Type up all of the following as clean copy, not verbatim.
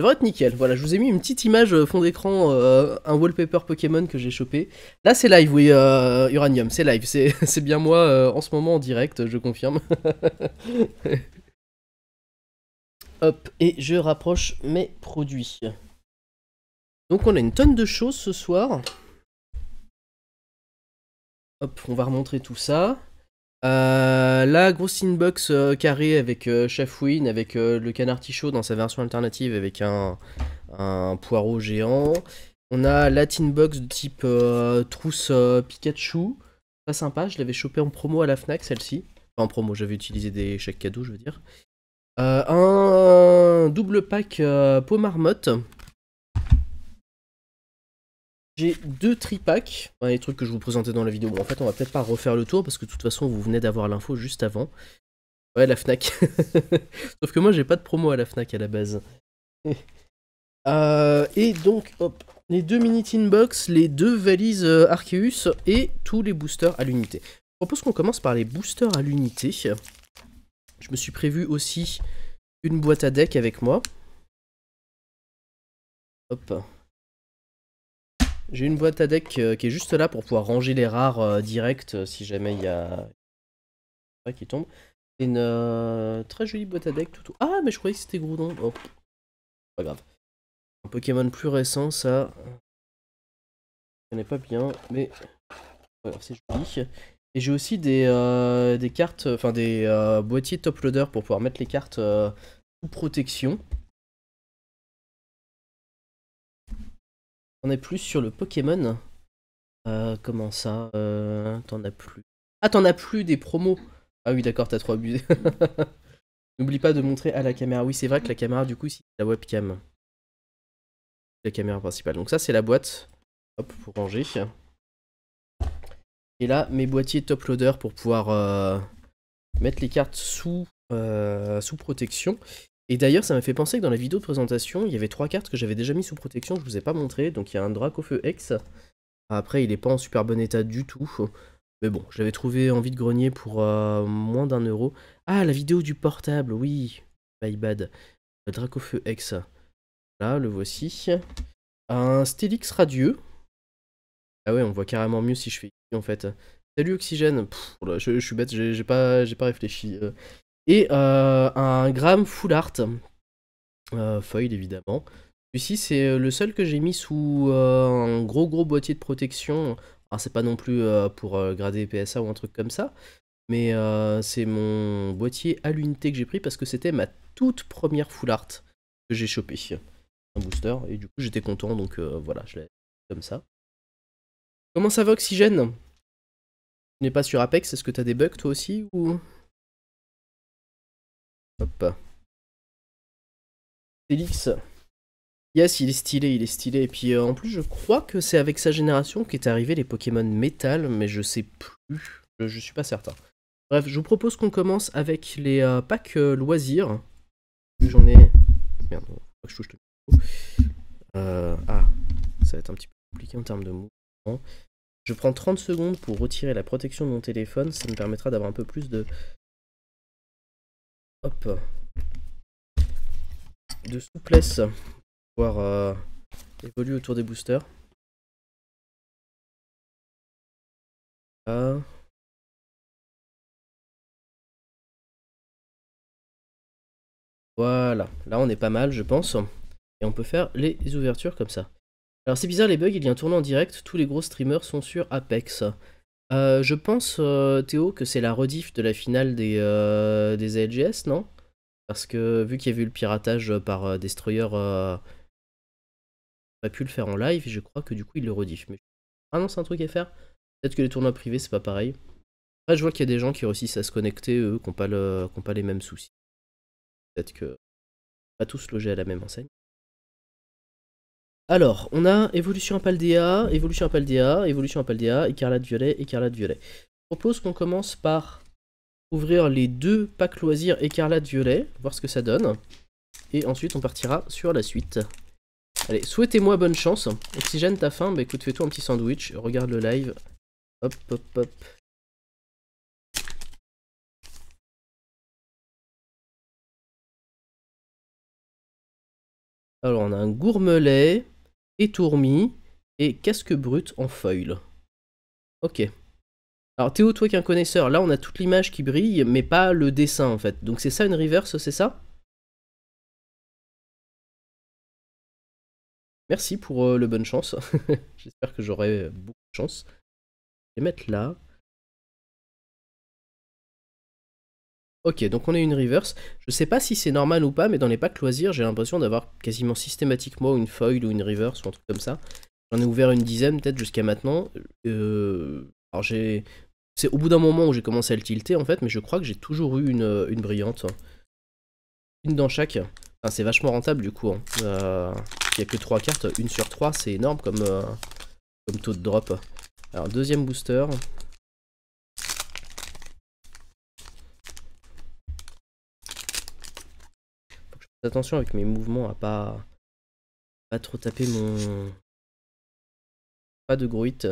devrait être nickel. Voilà, je vous ai mis une petite image fond d'écran, un wallpaper Pokémon que j'ai chopé. Là, c'est live, oui, Uranium, c'est live. C'est bien moi en ce moment en direct, je confirme. Hop, et je rapproche mes produits. Donc, on a une tonne de choses ce soir. Hop, on va remontrer tout ça. La grosse inbox carrée avec Chafouine, avec le canard tichot dans sa version alternative avec un poireau géant. On a la tinbox de type trousse Pikachu. Pas sympa, je l'avais chopé en promo à la Fnac celle-ci. Enfin en promo, j'avais utilisé des chèques cadeaux, je veux dire. Un double pack peau marmotte. J'ai 2 tripacks, les trucs que je vous présentais dans la vidéo. Bon, en fait, on va peut-être pas refaire le tour parce que de toute façon, vous venez d'avoir l'info juste avant. Ouais, la Fnac. Sauf que moi, j'ai pas de promo à la Fnac à la base. Et donc, hop, les 2 mini tin box, les 2 valises Arceus et tous les boosters à l'unité. Je propose qu'on commence par les boosters à l'unité. Je me suis prévu aussi une boîte à deck avec moi. Hop. J'ai une boîte à deck qui est juste là pour pouvoir ranger les rares direct si jamais il y a qui tombe. C'est une très jolie boîte à deck tout. Ah, mais je croyais que c'était Groudon. Oh, pas grave. Un Pokémon plus récent, ça. Je connais pas bien, mais voilà, c'est joli. Et j'ai aussi des cartes, enfin des boîtiers top loader pour pouvoir mettre les cartes sous protection. On est plus sur le Pokémon. Comment ça t'en as plus. Ah, t'en as plus des promos. Ah oui, d'accord, t'as trop abusé. N'oublie pas de montrer à la caméra. Oui, c'est vrai que la caméra, du coup, c'est la webcam. La caméra principale. Donc ça, c'est la boîte. Hop, pour ranger. Et là, mes boîtiers top loader pour pouvoir mettre les cartes sous protection. Et d'ailleurs, ça m'a fait penser que dans la vidéo de présentation, il y avait 3 cartes que j'avais déjà mis sous protection, je vous ai pas montré. Donc il y a un Dracofeu X. Après, il est pas en super bon état du tout. Mais bon, j'avais trouvé en vide-grenier pour moins d'1€. Ah, la vidéo du portable, oui. My bad. Le Dracofeu X. Là, le voici. Un Stélix radieux. Ah ouais, on voit carrément mieux si je fais ici en fait. Salut Oxygène. Pff, oh là, je suis bête, j'ai pas réfléchi. Et un gramme full art. Foil évidemment. Celui-ci c'est le seul que j'ai mis sous un gros boîtier de protection. Alors c'est pas non plus pour grader PSA ou un truc comme ça. Mais c'est mon boîtier à l'unité que j'ai pris parce que c'était ma toute première full art que j'ai chopé. Un booster. Et du coup j'étais content donc voilà, je l'ai comme ça. Comment ça va Oxygène? Tu n'es pas sur Apex, est-ce que t'as des bugs toi aussi ou... Hop. Félix. Yes, il est stylé, il est stylé. Et puis en plus, je crois que c'est avec sa génération qu'est arrivé les Pokémon Métal, mais je sais plus. Je suis pas certain. Bref, je vous propose qu'on commence avec les packs loisirs. J'en ai... Merde, faut que je touche le micro. Ah, ça va être un petit peu compliqué en termes de mouvement. Je prends 30 secondes pour retirer la protection de mon téléphone, ça me permettra d'avoir un peu plus de... Hop. De souplesse pour pouvoir évoluer autour des boosters. Là. Voilà, là on est pas mal je pense. Et on peut faire les ouvertures comme ça. Alors c'est bizarre les bugs, il y a un tournoi en direct, tous les gros streamers sont sur Apex. Je pense Théo que c'est la rediff de la finale des ALGS, non? Parce que vu qu'il y a eu le piratage par Destroyer, on aurait pu le faire en live, et je crois que du coup il le rediff. Mais... Ah non, c'est un truc à faire. Peut-être que les tournois privés c'est pas pareil. Après je vois qu'il y a des gens qui réussissent à se connecter, eux, qui n'ont pas les mêmes soucis. Peut-être que pas tous logés à la même enseigne. Alors, on a évolution Paldea, évolution Paldea, évolution Paldea, écarlate violet, écarlate violet. Je propose qu'on commence par ouvrir les 2 packs loisirs écarlate violet, voir ce que ça donne. Et ensuite on partira sur la suite. Allez, souhaitez-moi bonne chance. Oxygène, t'as faim? Bah écoute, fais-toi un petit sandwich, regarde le live. Hop, hop, hop. Alors, on a un gourmelet, étourmi et casque brut en foil. Ok. Alors, Théo, toi qui es un connaisseur, là, on a toute l'image qui brille, mais pas le dessin, en fait. Donc, c'est ça une reverse, c'est ça? Merci pour le bonne chance. J'espère que j'aurai beaucoup de chance. Je vais mettre là. Ok, donc on a une reverse. Je sais pas si c'est normal ou pas, mais dans les packs loisirs, j'ai l'impression d'avoir quasiment systématiquement une foil ou une reverse ou un truc comme ça. J'en ai ouvert une dizaine peut-être jusqu'à maintenant. Alors c'est au bout d'un moment où j'ai commencé à le tilter en fait, mais je crois que j'ai toujours eu une brillante. Une dans chaque. Enfin, c'est vachement rentable du coup. Hein. Il n'y a que 3 cartes, une sur 3, c'est énorme comme taux de drop. Alors deuxième booster. Attention avec mes mouvements à pas trop taper mon... Pas de gruite.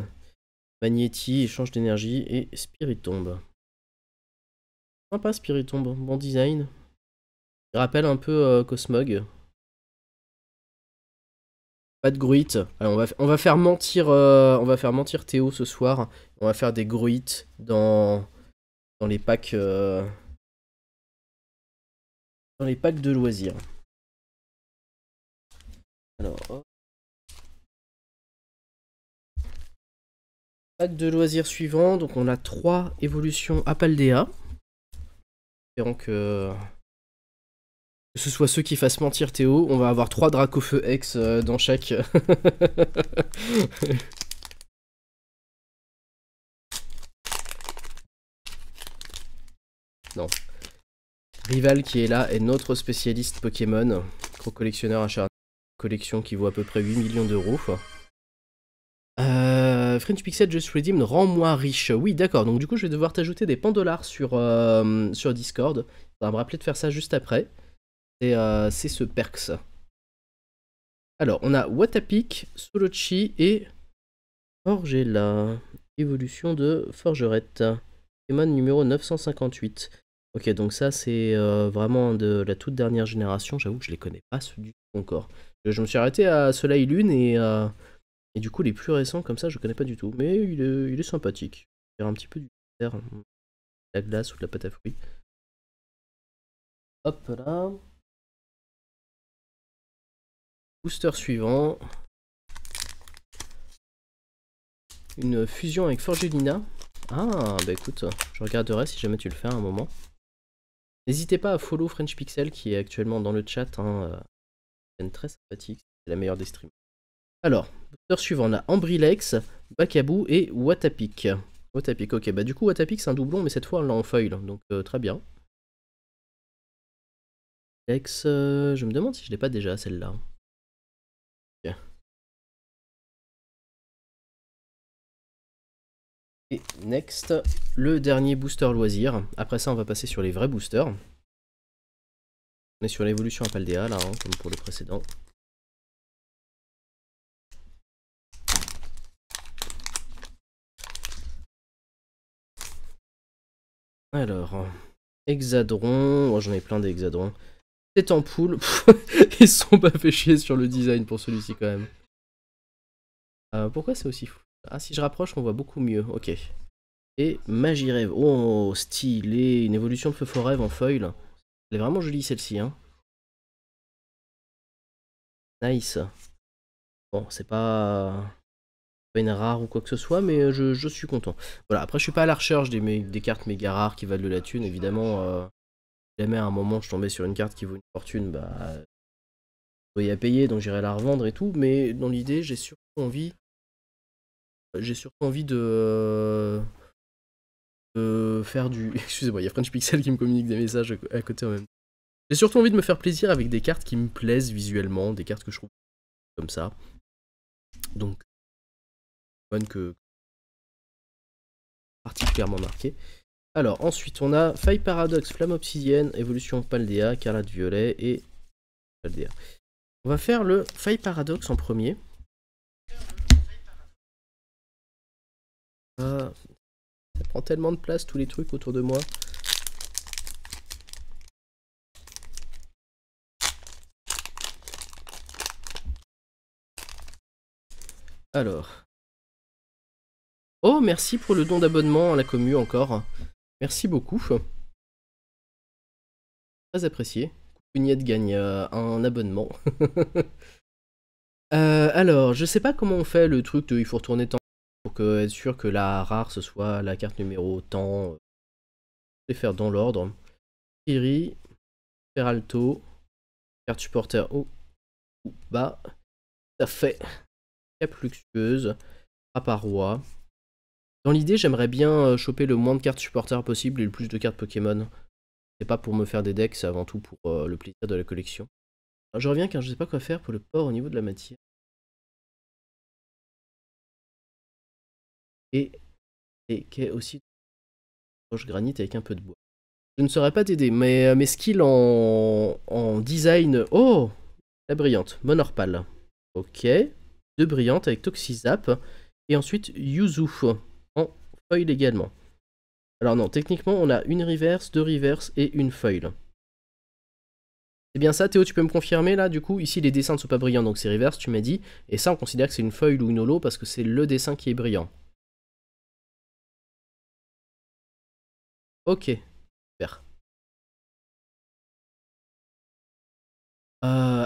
Magnéti, échange d'énergie et Spiritomb. Sympa Spiritomb, bon design. Il rappelle un peu Cosmog. Pas de gruite. Alors on va faire mentir Théo ce soir. On va faire des gruites dans les packs de loisirs. Alors, hop. Pack de loisirs suivant, donc on a 3 évolutions Apaldea. Espérons que ce soit ceux qui fassent mentir Théo. On va avoir 3 Dracofeu X dans chaque. Non. Rival qui est là est notre spécialiste Pokémon. Gros collectionneur acharné. Collection qui vaut à peu près 8 millions d'euros. French Pixel Just Redeemed, rends-moi riche. Oui, d'accord. Donc, du coup, je vais devoir t'ajouter des $, sur Discord. Ça va me rappeler de faire ça juste après. C'est ce perks. Alors, on a Watapic, Solochi et Forgella. Évolution de Forgerette. Pokémon numéro 958. Ok, donc ça, c'est vraiment de la toute dernière génération. J'avoue que je les connais pas ceux du tout encore. Je me suis arrêté à Soleil Lune et du coup, les plus récents, comme ça, je connais pas du tout. Mais il est sympathique. Il y a un petit peu du terre, de la glace ou de la pâte à fruits. Hop là. Booster suivant. Une fusion avec Forgelina. Ah, bah écoute, je regarderai si jamais tu le fais à un moment. N'hésitez pas à follow French Pixel qui est actuellement dans le chat. Hein, c'est très sympathique. C'est la meilleure des streams. Alors, booster suivant, on a Ambrilex, Bakabou et Watapic. Watapic, ok, bah du coup Watapic c'est un doublon, mais cette fois on l'a en foil, donc très bien. Lex, je me demande si je l'ai pas déjà celle-là. Okay. Et next, le dernier booster loisir. Après ça on va passer sur les vrais boosters. On est sur l'évolution Apaldea là, hein, comme pour le précédent. Alors, Hexadron, oh, j'en ai plein d'Hexadrons. Cette ampoule, ils se sont pas fait chier sur le design pour celui-ci quand même. Pourquoi c'est aussi fou? Ah, si je rapproche, on voit beaucoup mieux. Ok. Et Magie Rêve. Oh, stylé. Une évolution de Feu Fort Rêve en foil. Elle est vraiment jolie celle-ci. Hein. Nice. Bon, c'est pas une rare ou quoi que ce soit, mais je suis content. Voilà, après je suis pas à la recherche des cartes méga rares qui valent de la thune. Évidemment, si jamais à un moment je tombais sur une carte qui vaut une fortune, bah... je dois y à payer, donc j'irai la revendre et tout. Mais dans l'idée, j'ai surtout envie... de faire du... Excusez-moi, il y a French Pixel qui me communique des messages à côté en même temps. J'ai surtout envie de me faire plaisir avec des cartes qui me plaisent visuellement, des cartes que je trouve comme ça. Donc, bonne que particulièrement marquée. Alors, ensuite, on a Faille Paradoxe, Flamme Obsidienne, Évolution Paldea, Carlate Violet et Paldea. On va faire le Faille Paradoxe en premier. Ça prend tellement de place, tous les trucs autour de moi. Alors. Oh, merci pour le don d'abonnement à la commu encore. Merci beaucoup. Très apprécié. Cougnette gagne un abonnement. Alors, je sais pas comment on fait le truc de il faut retourner tant pour être sûr que la rare ce soit la carte numéro tant. Je vais faire dans l'ordre. Kiri, Peralto, carte supporter haut ou bas. Ça fait Cap luxueuse, roi. Dans l'idée, j'aimerais bien choper le moins de cartes supporters possible et le plus de cartes Pokémon. C'est pas pour me faire des decks, c'est avant tout pour le plaisir de la collection. Alors, je reviens car je sais pas quoi faire pour le port au niveau de la matière. Et qu'est aussi roche granit avec un peu de bois. Je ne saurais pas t'aider, mais mes skills en design... Oh, la brillante, Monorpal. Ok, 2 brillantes avec Toxizap. Et ensuite Yuzu en foil également. Alors non, techniquement on a une reverse, 2 reverse et une foil. C'est bien ça Théo, tu peux me confirmer là du coup? Ici les dessins ne sont pas brillants donc c'est reverse, tu m'as dit. Et ça on considère que c'est une foil ou une holo parce que c'est le dessin qui est brillant. Ok, super.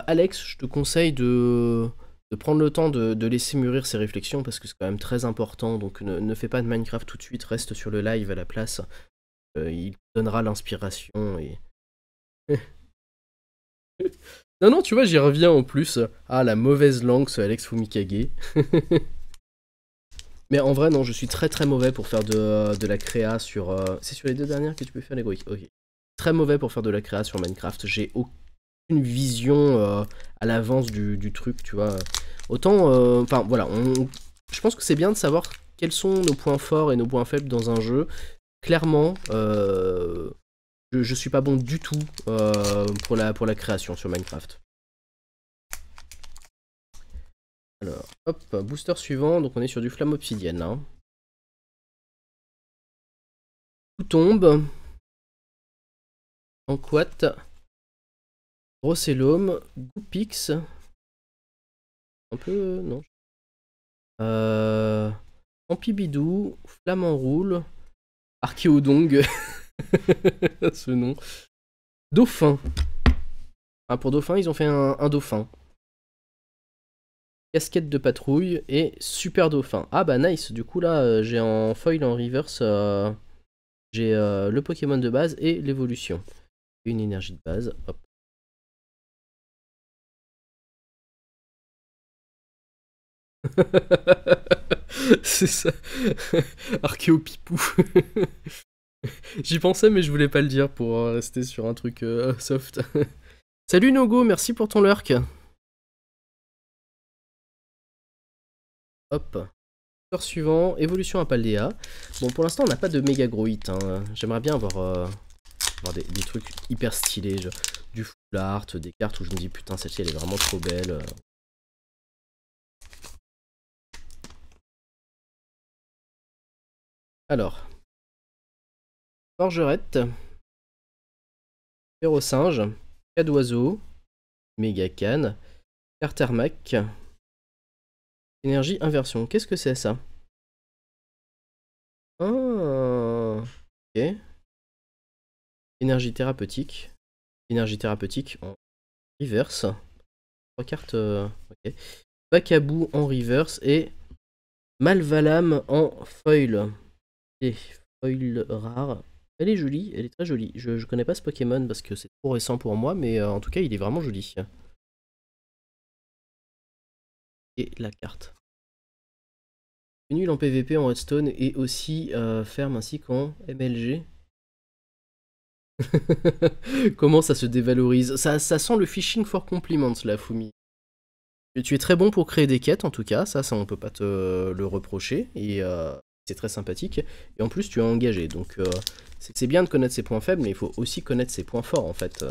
Alex, je te conseille de prendre le temps de laisser mûrir ses réflexions parce que c'est quand même très important. Donc ne fais pas de Minecraft tout de suite, reste sur le live à la place. Il donnera l'inspiration et... Non, non, tu vois, j'y reviens en plus. Ah, la mauvaise langue, ce Alex Fumikage. Mais en vrai, non, je suis très très mauvais pour faire de la créa sur... C'est sur les 2 dernières que tu peux faire l'héroïque. Ok. Très mauvais pour faire de la créa sur Minecraft. J'ai aucune vision à l'avance du truc, tu vois. Autant... Enfin, voilà. Je pense que c'est bien de savoir quels sont nos points forts et nos points faibles dans un jeu. Clairement, je suis pas bon du tout pour la création sur Minecraft. Alors, hop, booster suivant, donc on est sur du flamme obsidienne. Hein. Tout tombe. Enquat. Rossellum. Goupix. Un peu... non. Ampibidou. Flamme en roule. Archéodong. Ce nom. Dauphin. Ah, pour Dauphin, ils ont fait un Dauphin. Casquette de patrouille et super Dauphin. Ah bah nice, du coup là j'ai en foil en reverse, j'ai le Pokémon de base et l'évolution. Une énergie de base, hop. C'est ça. Archéopipou. J'y pensais mais je voulais pas le dire pour rester sur un truc soft. Salut Nogo, merci pour ton lurk. Hop. Score suivant, évolution à Paldea. Bon, pour l'instant, on n'a pas de méga gros hit. Hein. J'aimerais bien avoir, des trucs hyper stylés. Genre, du full art, des cartes où je me dis putain, celle-ci elle est vraiment trop belle. Alors. Forgerette. Férocinge. Cas d'oiseau. Méga canne. Cartermac. Énergie inversion. Qu'est-ce que c'est ça? Ah, ok. Énergie thérapeutique. Énergie thérapeutique en reverse. 3 cartes. Ok. Bacabou en reverse et Malvalam en foil. Et foil rare. Elle est jolie, elle est très jolie. Je connais pas ce Pokémon parce que c'est trop récent pour moi, mais en tout cas il est vraiment joli. Et la carte. Nul en PVP en Redstone et aussi ferme ainsi qu'en MLG. Comment ça se dévalorise? Ça sent le phishing for compliments là, Fumi. Tu es très bon pour créer des quêtes en tout cas, ça on peut pas te le reprocher, et c'est très sympathique. Et en plus tu es engagé, donc c'est bien de connaître ses points faibles, mais il faut aussi connaître ses points forts en fait.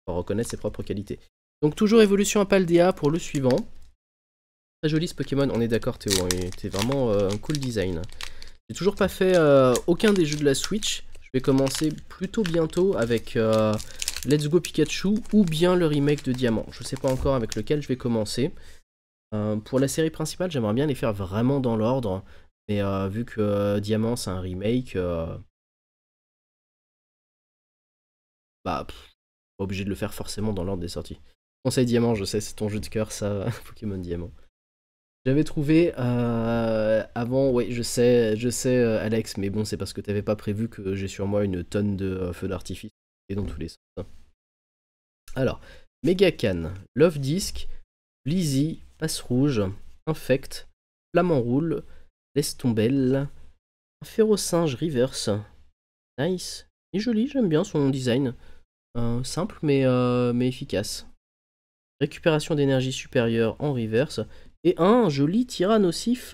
Pour reconnaître ses propres qualités. Donc toujours évolution à Paldea pour le suivant. Très joli ce Pokémon, on est d'accord Théo, hein, c'est vraiment un cool design. J'ai toujours pas fait aucun des jeux de la Switch. Je vais commencer plutôt bientôt avec Let's Go Pikachu ou bien le remake de Diamant. Je sais pas encore avec lequel je vais commencer. Pour la série principale, j'aimerais bien les faire vraiment dans l'ordre. Mais vu que Diamant c'est un remake, bah pas obligé de le faire forcément dans l'ordre des sorties. Conseil Diamant, je sais, c'est ton jeu de cœur ça, Pokémon Diamant. J'avais trouvé avant, ouais, je sais, Alex, mais bon, c'est parce que t'avais pas prévu que j'ai sur moi une tonne de feux d'artifice et dans tous les sens. Alors, Megacan, Love Disc, Blizzy, Passe Rouge, Infect, Flamant Roule, Lestombelle, Férocinge Reverse. Nice. Il est joli, j'aime bien son design. Simple mais efficace. Récupération d'énergie supérieure en reverse. Et un joli Tyrannosif.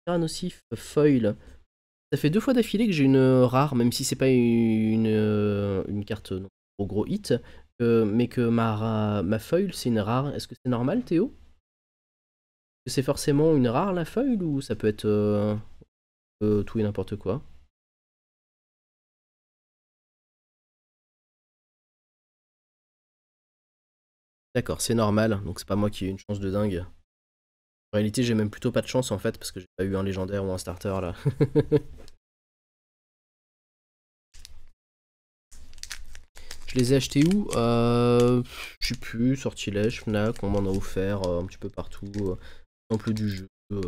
Tyrannosif Foil. Ça fait 2 fois d'affilée que j'ai une rare, même si c'est pas une carte non, au gros hit. Mais que ma foil c'est une rare. Est-ce que c'est normal, Théo? Est-ce que c'est forcément une rare la foil ou ça peut être tout et n'importe quoi? D'accord, c'est normal, donc c'est pas moi qui ai une chance de dingue. En réalité, j'ai même plutôt pas de chance en fait, parce que j'ai pas eu un légendaire ou un starter là. Je les ai achetés où? Je sais plus, Sortilège, Fnac, on m'en a offert un petit peu partout. Temple du jeu. En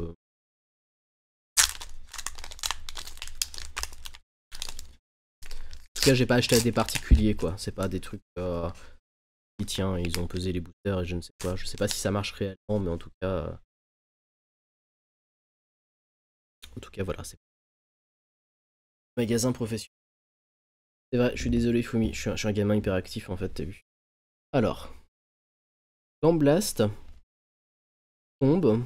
tout cas, j'ai pas acheté à des particuliers quoi. C'est pas des trucs qui tiens, ils ont pesé les boosters et je ne sais quoi. Je sais pas si ça marche réellement, mais en tout cas voilà, c'est magasin professionnel. C'est vrai, je suis désolé Fumi, je suis un gamin hyperactif en fait, t'as vu. Alors, Gamblast, Tombe,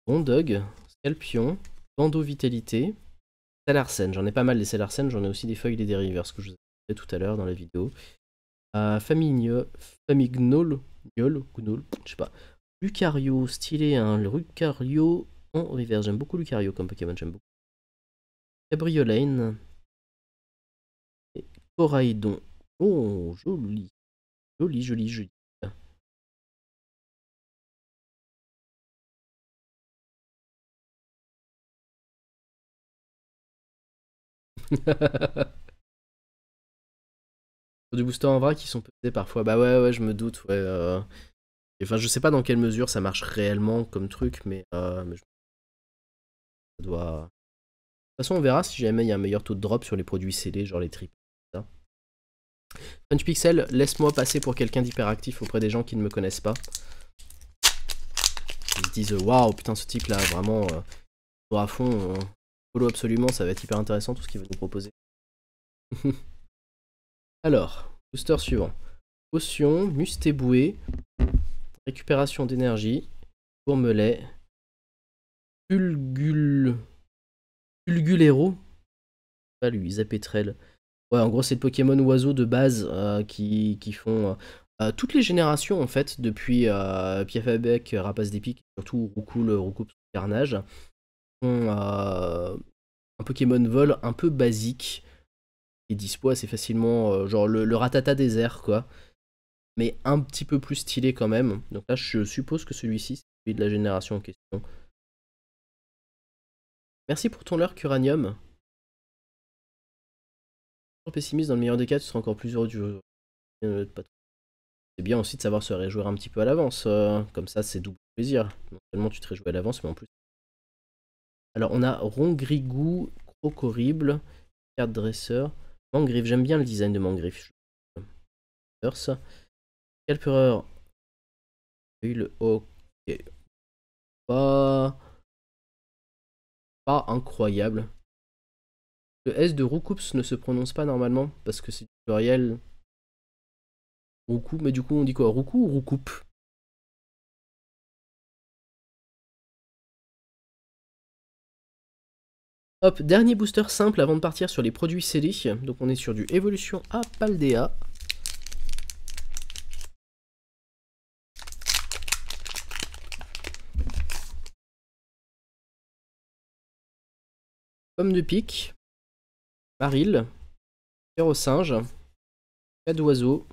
Bondog, Scalpion, Bando Vitalité, Salarsen. J'en ai pas mal des Salarsen, j'en ai aussi des feuilles et des rivers, que je vous ai fait tout à l'heure dans la vidéo. Famille Gnoll, Gnoll, je sais pas. Lucario, stylé, hein, le Lucario en reverse. J'aime beaucoup Lucario comme Pokémon, j'aime beaucoup. Cabriolane et Coraidon. Oh, joli. Joli, joli, joli. Du booster en vrac qui sont pesés parfois. Bah ouais, ouais, je me doute, ouais. Enfin, je sais pas dans quelle mesure ça marche réellement comme truc, mais ça doit. De toute façon, on verra si jamais il y a un meilleur taux de drop sur les produits scellés, genre les triples. Punch Pixel, laisse-moi passer pour quelqu'un d'hyperactif auprès des gens qui ne me connaissent pas. Ils se disent waouh, putain, ce type là, vraiment, à fond, follow absolument, ça va être hyper intéressant tout ce qu'il va nous proposer. Alors, booster suivant. Potion, Mustéboué, récupération d'énergie, Gourmelet, Pulgulero, pas lui, Zapetrel. Ouais, en gros, c'est le Pokémon oiseau de base qui font toutes les générations en fait, depuis Piafabec, Rapace d'Épique, surtout Roucoule, Roucoupe Carnage, ont un Pokémon vol un peu basique et dispo assez facilement, genre le Ratata des airs quoi, mais un petit peu plus stylé quand même. Donc là, je suppose que celui-ci, c'est celui de la génération en question. Merci pour ton lurk, Uranium. Pessimiste, dans le meilleur des cas, tu seras encore plus heureux du jeu. C'est bien aussi de savoir se réjouir un petit peu à l'avance, comme ça c'est double plaisir. Non seulement tu te réjouis à l'avance, mais en plus. Alors on a Rongrigou, Crocorrible, carte dresseur, Mangriffe, j'aime bien le design de Mangriffe. Calpureur, ok. Pas... pas incroyable. Le S de Roucoups ne se prononce pas normalement, parce que c'est du pluriel. Roucou, mais du coup on dit quoi? Roucou ou Roucoupe? Hop, dernier booster simple avant de partir sur les produits scellés. Donc on est sur du Évolution à Paldea. Pomme de pique, Baril, Férocinge, Cas d'oiseau,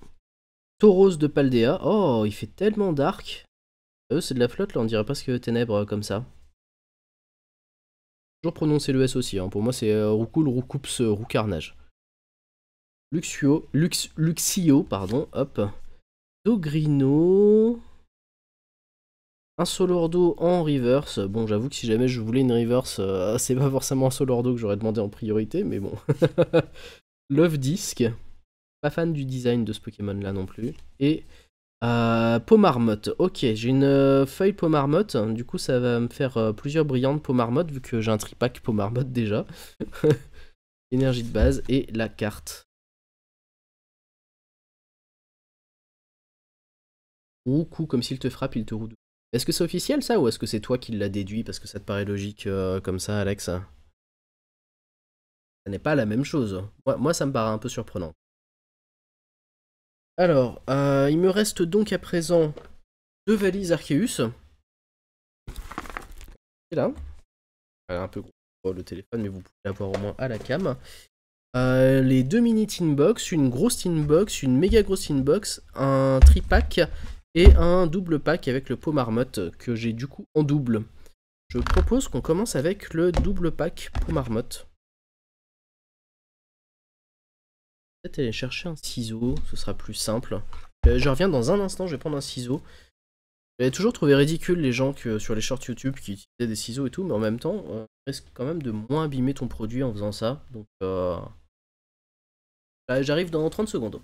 Tauros de Paldea. Oh, il fait tellement dark. Eux, c'est de la flotte, là, on dirait presque ténèbres comme ça. Toujours prononcer le S aussi, hein. Pour moi, c'est Roucoul, Roucoups, Roucarnage. Luxio, pardon, hop. Dogrino. Un Solordo en reverse. Bon, j'avoue que si jamais je voulais une reverse, c'est pas forcément un Solordo que j'aurais demandé en priorité, mais bon. Love Disc. Pas fan du design de ce Pokémon là non plus. Et Pomarmotte. Ok, j'ai une feuille Pomarmotte. Du coup, ça va me faire plusieurs brillantes Pomarmotte vu que j'ai un tripack Pomarmotte déjà. Énergie de base et la carte. Ou coup, comme s'il te frappe, il te roule. Est-ce que c'est officiel ça ou est-ce que c'est toi qui l'as déduit parce que ça te paraît logique comme ça, Alex? Ça n'est pas la même chose. Moi, ça me paraît un peu surprenant. Alors, il me reste donc à présent 2 valises Arceus. C'est là. Elle est un peu gros pour le téléphone, mais vous pouvez l'avoir au moins à la cam. Les 2 mini tin box, une grosse tin box, une méga grosse tin box, un tripack et un double pack avec le pot marmotte que j'ai du coup en double. Je propose qu'on commence avec le double pack pot marmotte. Peut-être aller chercher un ciseau, ce sera plus simple. Je reviens dans un instant, je vais prendre un ciseau. J'avais toujours trouvé ridicule les gens sur les shorts YouTube qui utilisaient des ciseaux et tout, mais en même temps, risque quand même de moins abîmer ton produit en faisant ça. Donc, j'arrive dans 30 secondes.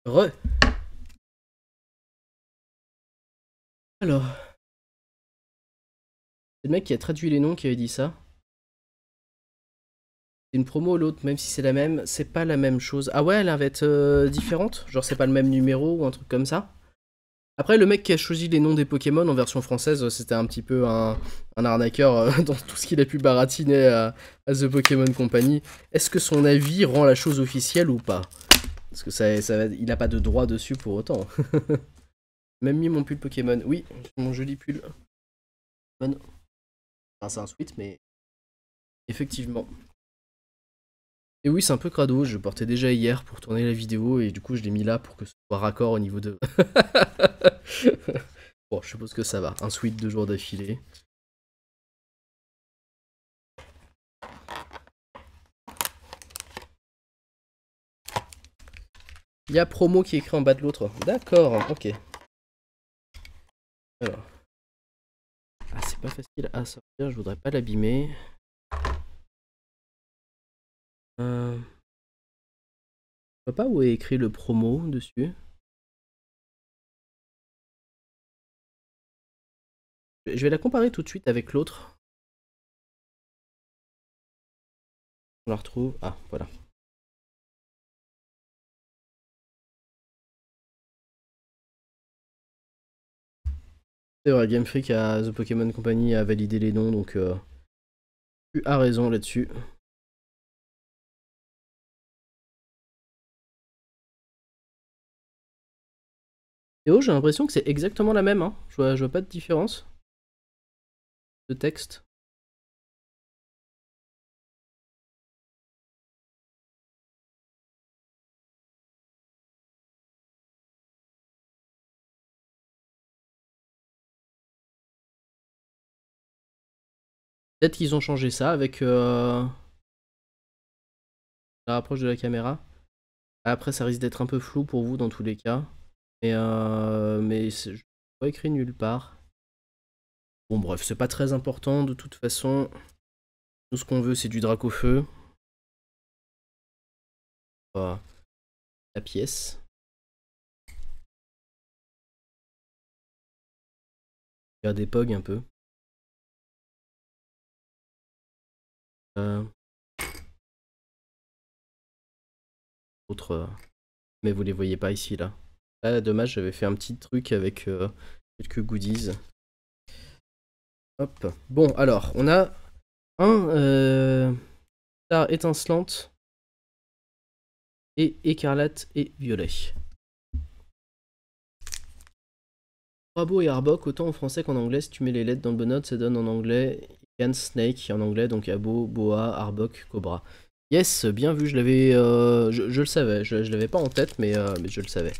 Re. Alors, c'est le mec qui a traduit les noms qui avait dit ça. C'est une promo ou l'autre, même si c'est la même, c'est pas la même chose. Ah ouais, elle va être différente? Genre c'est pas le même numéro ou un truc comme ça? Après, le mec qui a choisi les noms des Pokémon en version française, c'était un petit peu un arnaqueur dans tout ce qu'il a pu baratiner à The Pokémon Company. Est-ce que son avis rend la chose officielle ou pas? Parce que il a pas de droit dessus pour autant. Même mis mon pull Pokémon. Oui, mon joli pull. Enfin, c'est un sweat, mais effectivement. Et oui, c'est un peu crado, je portais déjà hier pour tourner la vidéo et du coup je l'ai mis là pour que ce soit raccord au niveau de... Bon, je suppose que ça va. Un sweat 2 jours d'affilée. Il y a promo qui est écrit en bas de l'autre. D'accord, ok. Alors. Ah, c'est pas facile à sortir, je voudrais pas l'abîmer. Je vois pas où est écrit le promo dessus. Je vais la comparer tout de suite avec l'autre. On la retrouve. Ah, voilà. C'est vrai, Game Freak à The Pokémon Company a validé les noms, donc tu as raison là-dessus. Et oh, j'ai l'impression que c'est exactement la même, hein. Je vois pas de différence de texte. Peut-être qu'ils ont changé ça avec la rapproche de la caméra. Après, ça risque d'être un peu flou pour vous dans tous les cas. Mais je ne pas écrit nulle part. Bon, bref, c'est pas très important de toute façon. Tout ce qu'on veut, c'est du Dracofeu. Voilà. La pièce. Il y a des pogs un peu. Autres. Mais vous les voyez pas ici, là. Ah, dommage, j'avais fait un petit truc avec quelques goodies. Hop. Bon, alors, on a un star étincelante et écarlate et violet. Bravo et Arbok, autant en français qu'en anglais. Si tu mets les lettres dans le bon ordre, ça donne en anglais Ian Snake en anglais, donc Abo, Boa, Arbok, Cobra. Yes, bien vu, je l'avais. Je le savais, je l'avais pas en tête, mais je le savais.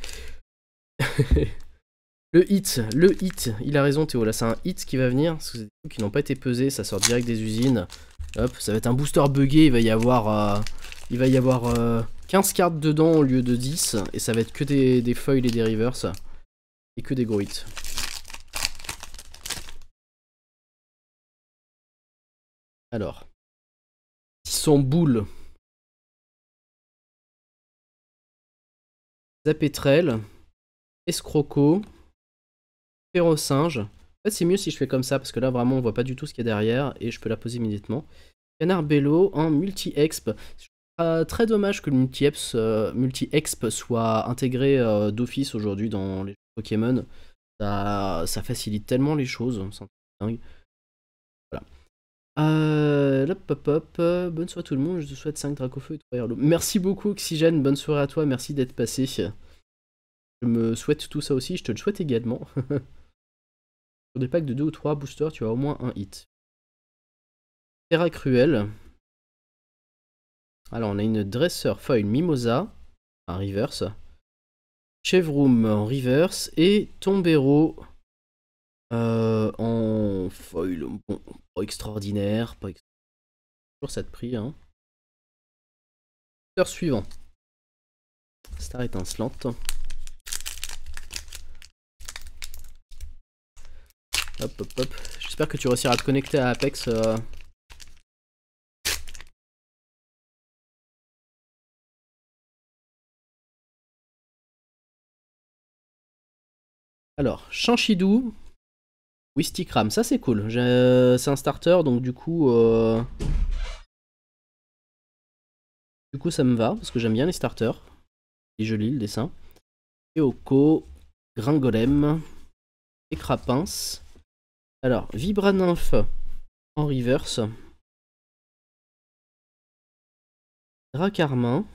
Le hit, il a raison Théo, là c'est un hit qui va venir, parce que c'est des trucs qui n'ont pas été pesés, ça sort direct des usines. Hop, ça va être un booster buggé, il va y avoir 15 cartes dedans au lieu de 10, et ça va être que des foils et des reverse, et que des gros hits. Alors, sont boule, Zapétrel, Escroco, Férocinge. En fait, c'est mieux si je fais comme ça, parce que là, vraiment, on voit pas du tout ce qu'il y a derrière, et je peux la poser immédiatement. Canard Bello en multi-exp. Très dommage que le multi-exp soit intégré d'office aujourd'hui dans les jeux Pokémon. Ça facilite tellement les choses, c'est dingue. Voilà. Hop. Bonne soirée à tout le monde, je te souhaite 5 Dracofeu et 3 Herlo. Merci beaucoup Oxygène, bonne soirée à toi, merci d'être passé. Je me souhaite tout ça aussi, je te le souhaite également. Sur des packs de 2 ou 3 boosters, tu as au moins un hit. Terra Cruel. Alors on a une Dresseur Foil Mimosa, en reverse. Chevroom en reverse. Et Tombero en foil. Bon, pas extraordinaire. Toujours ça de prix. Hein. Booster suivant. Star étincelante. Hop. J'espère que tu réussiras à te connecter à Apex. Alors, Chanchidou, Wistikram, ça c'est cool. C'est un starter, donc du coup ça me va, parce que j'aime bien les starters. Il est joli le dessin. Eoko, Gringolem, Écrapince. Alors, Vibranymph en reverse. Dracarmin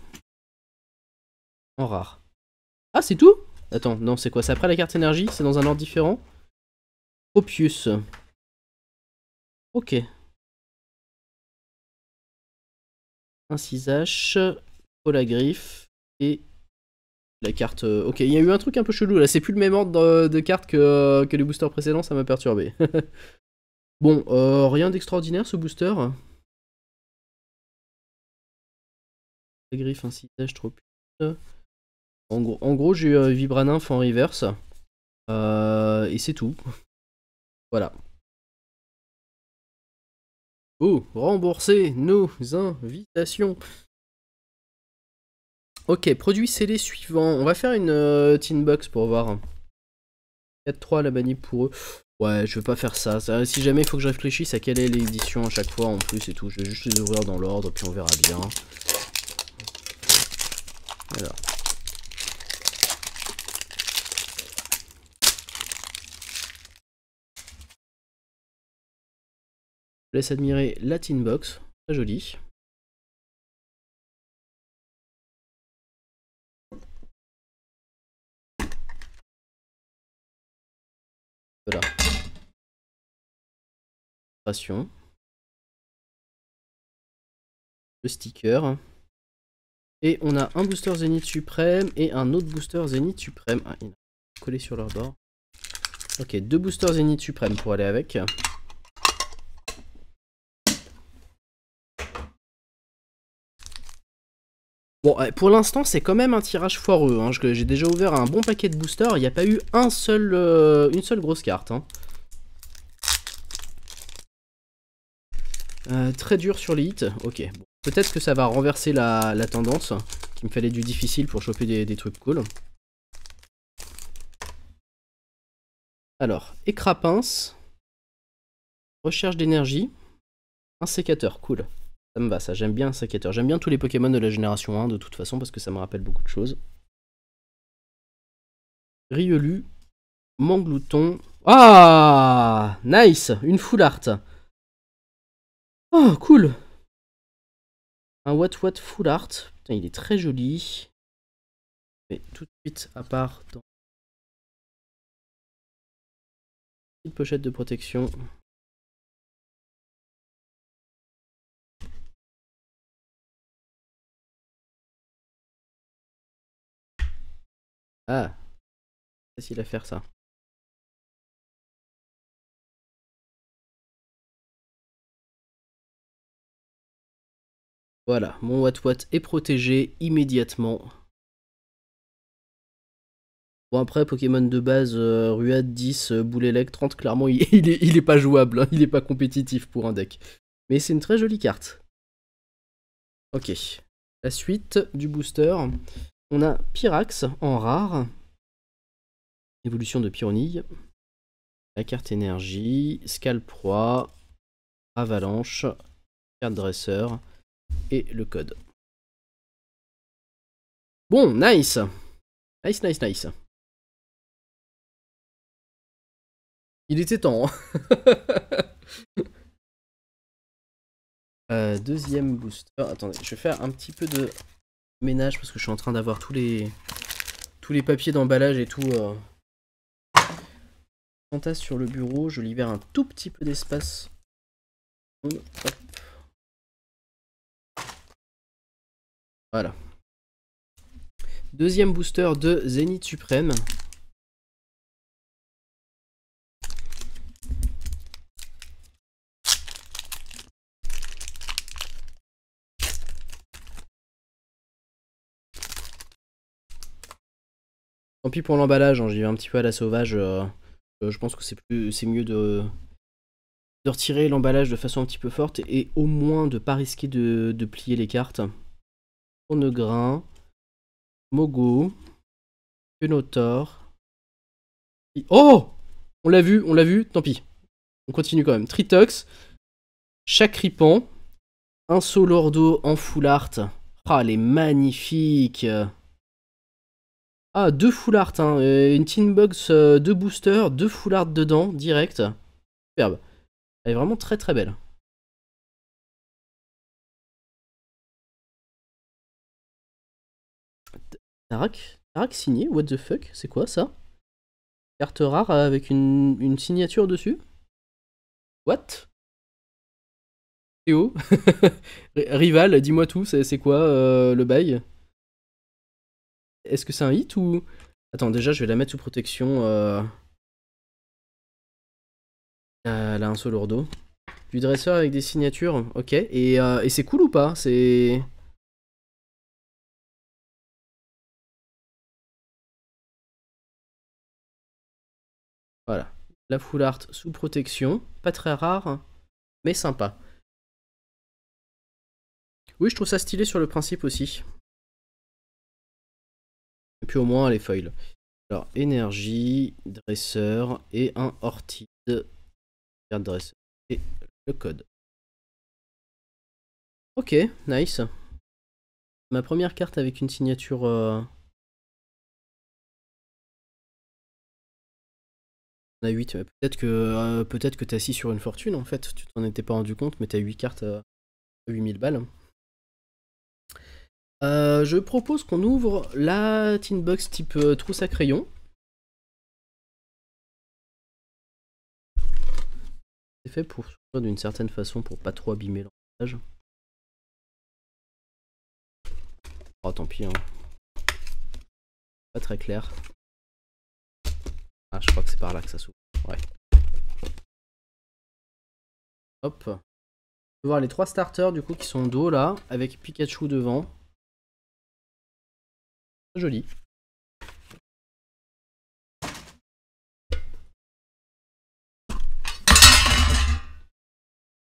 en rare. Ah, c'est tout? Attends, non, c'est quoi? C'est après la carte énergie? C'est dans un ordre différent? Tropius. Ok. Un 6H, Polagriffe et la carte... Ok, il y a eu un truc un peu chelou là, c'est plus le même ordre de cartes que les boosters précédents, ça m'a perturbé. Bon, rien d'extraordinaire ce booster. Polagriffe, un 6H, Tropius... En gros j'ai eu Vibranymph en reverse. Et c'est tout. Voilà. Oh, rembourser nos invitations. Ok, produit scellé suivant. On va faire une tin box pour voir. 4-3 à la manip pour eux. Ouais, je vais pas faire ça. Si jamais il faut que je réfléchisse à quelle est l'édition à chaque fois en plus et tout. Je vais juste les ouvrir dans l'ordre, puis on verra bien. Alors. Je laisse admirer la tin box. Très jolie. Voilà. Le sticker. Et on a un booster Zénith Suprême et un autre booster Zénith Suprême. Ah, il est collé sur leur bord. Ok, 2 boosters Zénith Suprême pour aller avec. Bon, pour l'instant, c'est quand même un tirage foireux. Hein. J'ai déjà ouvert un bon paquet de boosters. Il n'y a pas eu une seule grosse carte. Hein. Très dur sur les hits. Ok. Bon. Peut-être que ça va renverser la tendance. Qu'il me fallait du difficile pour choper des trucs cool. Alors, Écrapince. Recherche d'énergie. Un sécateur. Cool. Ça me va, ça. J'aime bien un sécateur. J'aime bien tous les Pokémon de la génération 1 de toute façon parce que ça me rappelle beaucoup de choses. Riolu, Manglouton. Ah, nice, une full art. Oh, cool. Un what full art. Putain, il est très joli. Mais tout de suite, à part dans une pochette de protection. Ah, facile à faire ça. Voilà, mon what est protégé immédiatement. Bon après, Pokémon de base, Ruade 10, Boulélec 30, clairement il est pas jouable, hein, il est pas compétitif pour un deck. Mais c'est une très jolie carte. Ok, la suite du booster, on a Pyrax en rare. Évolution de Pyronille. La carte énergie, Scalproie, Avalanche, carte dresseur et le code. Bon, nice. Nice. Il était temps. Hein. Deuxième booster. Attendez, je vais faire un petit peu de ménage parce que je suis en train d'avoir tous les papiers d'emballage et tout. Entasse sur le bureau. Je libère un tout petit peu d'espace. Hop. Voilà. Deuxième booster de Zénith Suprême. Tant pis pour l'emballage, hein, j'y vais un petit peu à la sauvage. Je pense que c'est mieux de retirer l'emballage de façon un petit peu forte et au moins de pas risquer de plier les cartes. Tournegrain, Mogo, Quenotor. Oh! On l'a vu, tant pis. On continue quand même. Tritox, Chakripan, un Solordo en full art. Ah, elle est magnifique! Ah, deux full art, hein. Une tin box, deux boosters, deux full art dedans, direct. Superbe. Elle est vraiment très très belle. Tarak signé, what the fuck, c'est quoi ça? Carte rare avec une signature dessus? What? Théo? Rival, dis-moi tout, c'est quoi le bail? Est-ce que c'est un hit ou... Attends, déjà je vais la mettre sous protection. Elle a un Solordo. Du dresseur avec des signatures, ok. Et c'est cool ou pas? C'est... Voilà. La full art sous protection. Pas très rare, mais sympa. Oui, je trouve ça stylé sur le principe aussi. Et puis au moins, elle est foil. Alors, énergie, dresseur et un ortide. Carte dresseur et le code. Ok, nice. Ma première carte avec une signature... On a 8. Peut-être que t'es assis sur une fortune en fait. Tu t'en étais pas rendu compte, mais t'as 8 cartes à 8000 balles. Je propose qu'on ouvre la tin box type trousse à crayon. C'est fait pour d'une certaine façon pour pas trop abîmer l'emballage. Oh tant pis hein. Pas très clair. Ah je crois que c'est par là que ça s'ouvre. Ouais. Hop. On peut voir les 3 starters du coup qui sont dos là, avec Pikachu devant. Joli.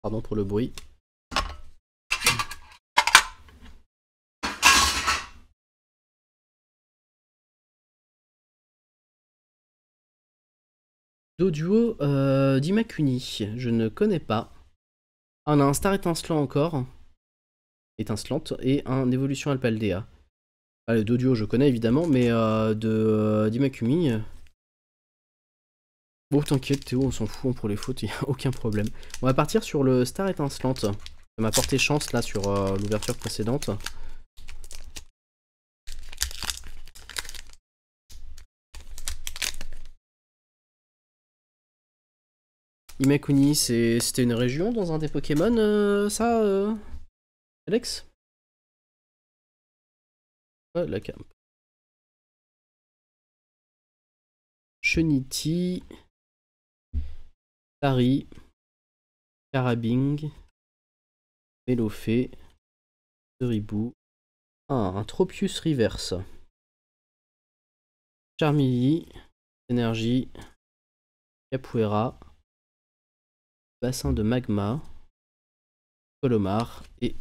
Pardon pour le bruit. Duo d'Imakuni, je ne connais pas. Ah, on a un Star étincelant encore. Étincelante. Et un Évolution Alpaldea. Allez, d'Audio, je connais évidemment, mais d'Imakumi. Bon, t'inquiète, Théo, on s'en fout pour les fautes, il n'y a aucun problème. On va partir sur le Star étincelante. Ça m'a porté chance là sur l'ouverture précédente. Imakuni, c'était une région dans un des Pokémon, ça, Alex? Ouais, la cam. Cheniti, Tari, Carabing, Melofé, Ribou, un Tropius Reverse, Charmilly, Énergie, Capoeira, Bassin de Magma, Colomar et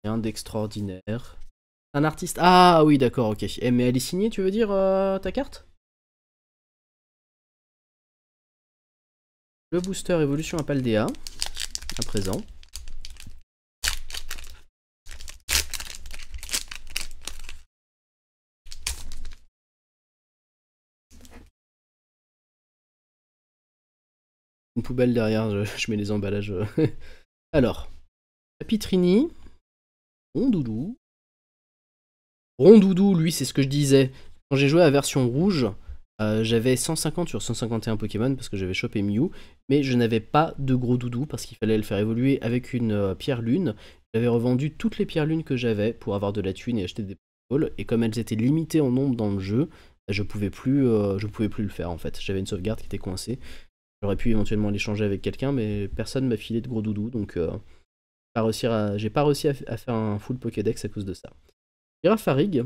un d'extraordinaire. Un artiste. Ah oui, d'accord, ok. Eh, mais elle est signée, tu veux dire, ta carte? Le booster évolution à Paldea, à présent. Une poubelle derrière, je mets les emballages. Alors, Papitrini, Rondoudou. Rondoudou, lui, c'est ce que je disais. Quand j'ai joué à la version rouge, j'avais 150 sur 151 Pokémon parce que j'avais chopé Mew, mais je n'avais pas de gros doudou parce qu'il fallait le faire évoluer avec une pierre lune. J'avais revendu toutes les pierres lunes que j'avais pour avoir de la thune et acheter des Pokéballs, et comme elles étaient limitées en nombre dans le jeu, je pouvais plus le faire en fait. J'avais une sauvegarde qui était coincée. J'aurais pu éventuellement l'échanger avec quelqu'un, mais personne m'a filé de gros doudou, donc j'ai pas réussi à faire un full Pokédex à cause de ça. Girafarig,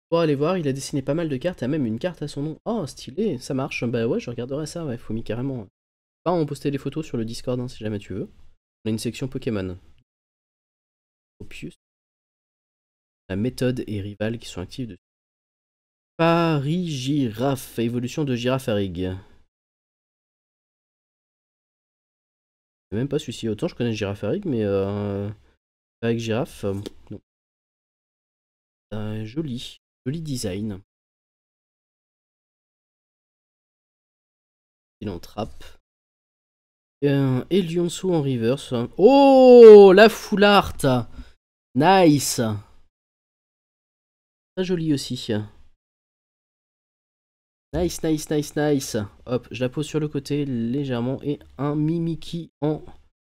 pour aller voir, il a dessiné pas mal de cartes, il y a même une carte à son nom. Oh, stylé, ça marche. Bah ouais, je regarderai ça, ouais, Foumi, carrément. Bah, on postait des photos sur le Discord, hein, si jamais tu veux. On a une section Pokémon. Opius. La méthode et Rival qui sont actifs dessus. Paris Girafe, évolution de Girafarig. Je sais même pas celui-ci, autant je connais Girafarig, mais avec Girafe, non. Joli, joli design. Il en trappe. Et Lionceau en reverse. Oh, la full art. Nice. Très joli aussi. Nice, nice, nice, nice. Hop, je la pose sur le côté légèrement et un Mimikyu en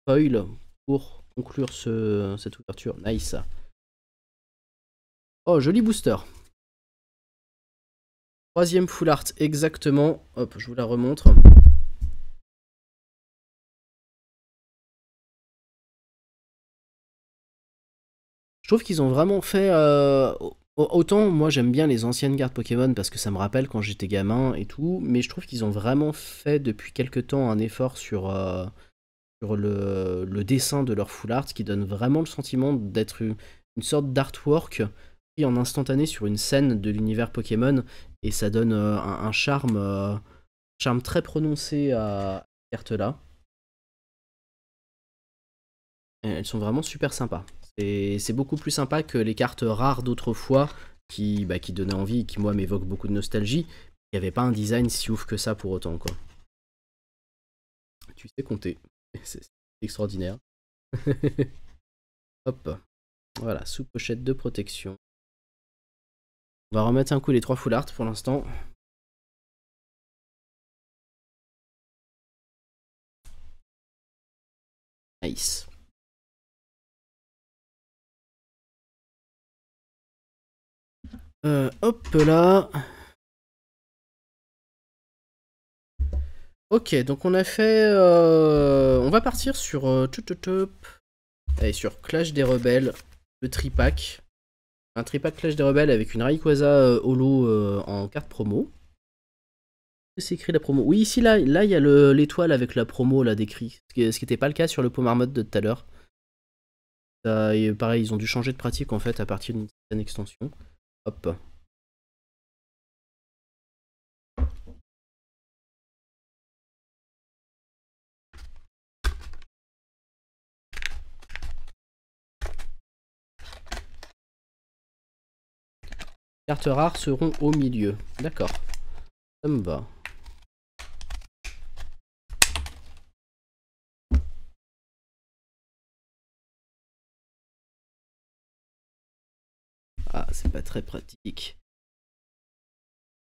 foil pour conclure cette ouverture. Nice. Oh, joli booster. Troisième full art, exactement. Hop, je vous la remontre. Je trouve qu'ils ont vraiment fait... autant moi j'aime bien les anciennes cartes Pokémon parce que ça me rappelle quand j'étais gamin et tout, mais je trouve qu'ils ont vraiment fait depuis quelques temps un effort sur le dessin de leur full art qui donne vraiment le sentiment d'être une sorte d'artwork pris en instantané sur une scène de l'univers Pokémon, et ça donne un charme très prononcé à ces cartes-là. Elles sont vraiment super sympas. C'est beaucoup plus sympa que les cartes rares d'autrefois qui donnaient envie et qui, moi, m'évoquent beaucoup de nostalgie. Il n'y avait pas un design si ouf que ça pour autant, quoi. Tu sais compter. C'est extraordinaire. Hop. Voilà, sous pochette de protection. On va remettre un coup les 3 full art pour l'instant. Nice. Hop là. Ok, donc on a fait... on va partir sur... allez, sur Clash des Rebelles, le tripack. Un tripack Clash des Rebelles avec une Rayquaza holo en carte promo. C'est écrit la promo. Oui, ici, là, il y a l'étoile avec la promo là décrit. Ce qui n'était pas le cas sur le Pomarmot de tout à l'heure. Pareil, ils ont dû changer de pratique en fait à partir d'une certaine extension. Hop. Cartes rares seront au milieu. D'accord. Ça me va. Ah, c'est pas très pratique.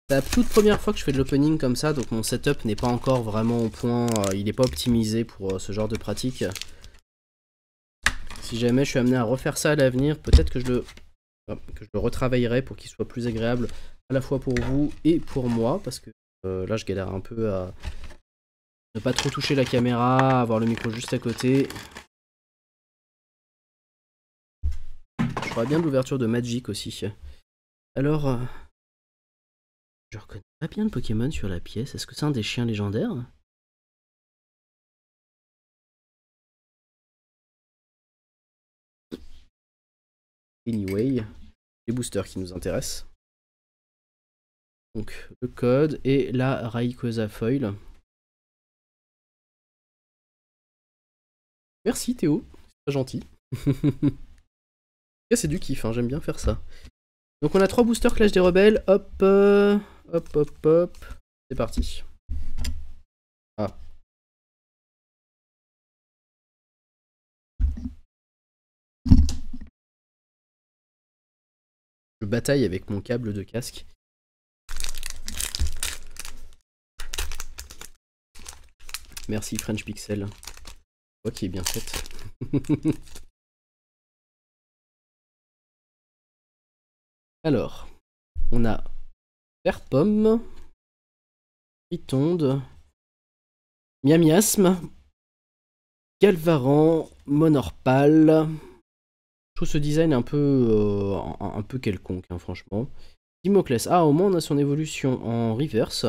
C'est la toute première fois que je fais de l'opening comme ça, donc mon setup n'est pas encore vraiment au point, il n'est pas optimisé pour ce genre de pratique. Si jamais je suis amené à refaire ça à l'avenir, peut-être que je le retravaillerai pour qu'il soit plus agréable à la fois pour vous et pour moi, parce que là je galère un peu à ne pas trop toucher la caméra, avoir le micro juste à côté. Je ferai bien de l'ouverture de Magic aussi. Alors, je reconnais pas bien le Pokémon sur la pièce, est-ce que c'est un des chiens légendaires? Anyway, les boosters qui nous intéressent. Donc le code et la Rayquaza Foil. Merci Théo, c'est pas gentil. C'est du kiff, hein, j'aime bien faire ça. Donc on a 3 boosters Clash des Rebelles, hop, hop, hop, hop, c'est parti. Ah. Je bataille avec mon câble de casque. Merci French Pixel. Voix qui est bien faite. Alors, on a Vert Pomme, Ritonde, Miamiasme, Galvaran, Monorpal. Je trouve ce design un peu quelconque, hein, franchement. Dimoclès. Ah, au moins on a son évolution en reverse.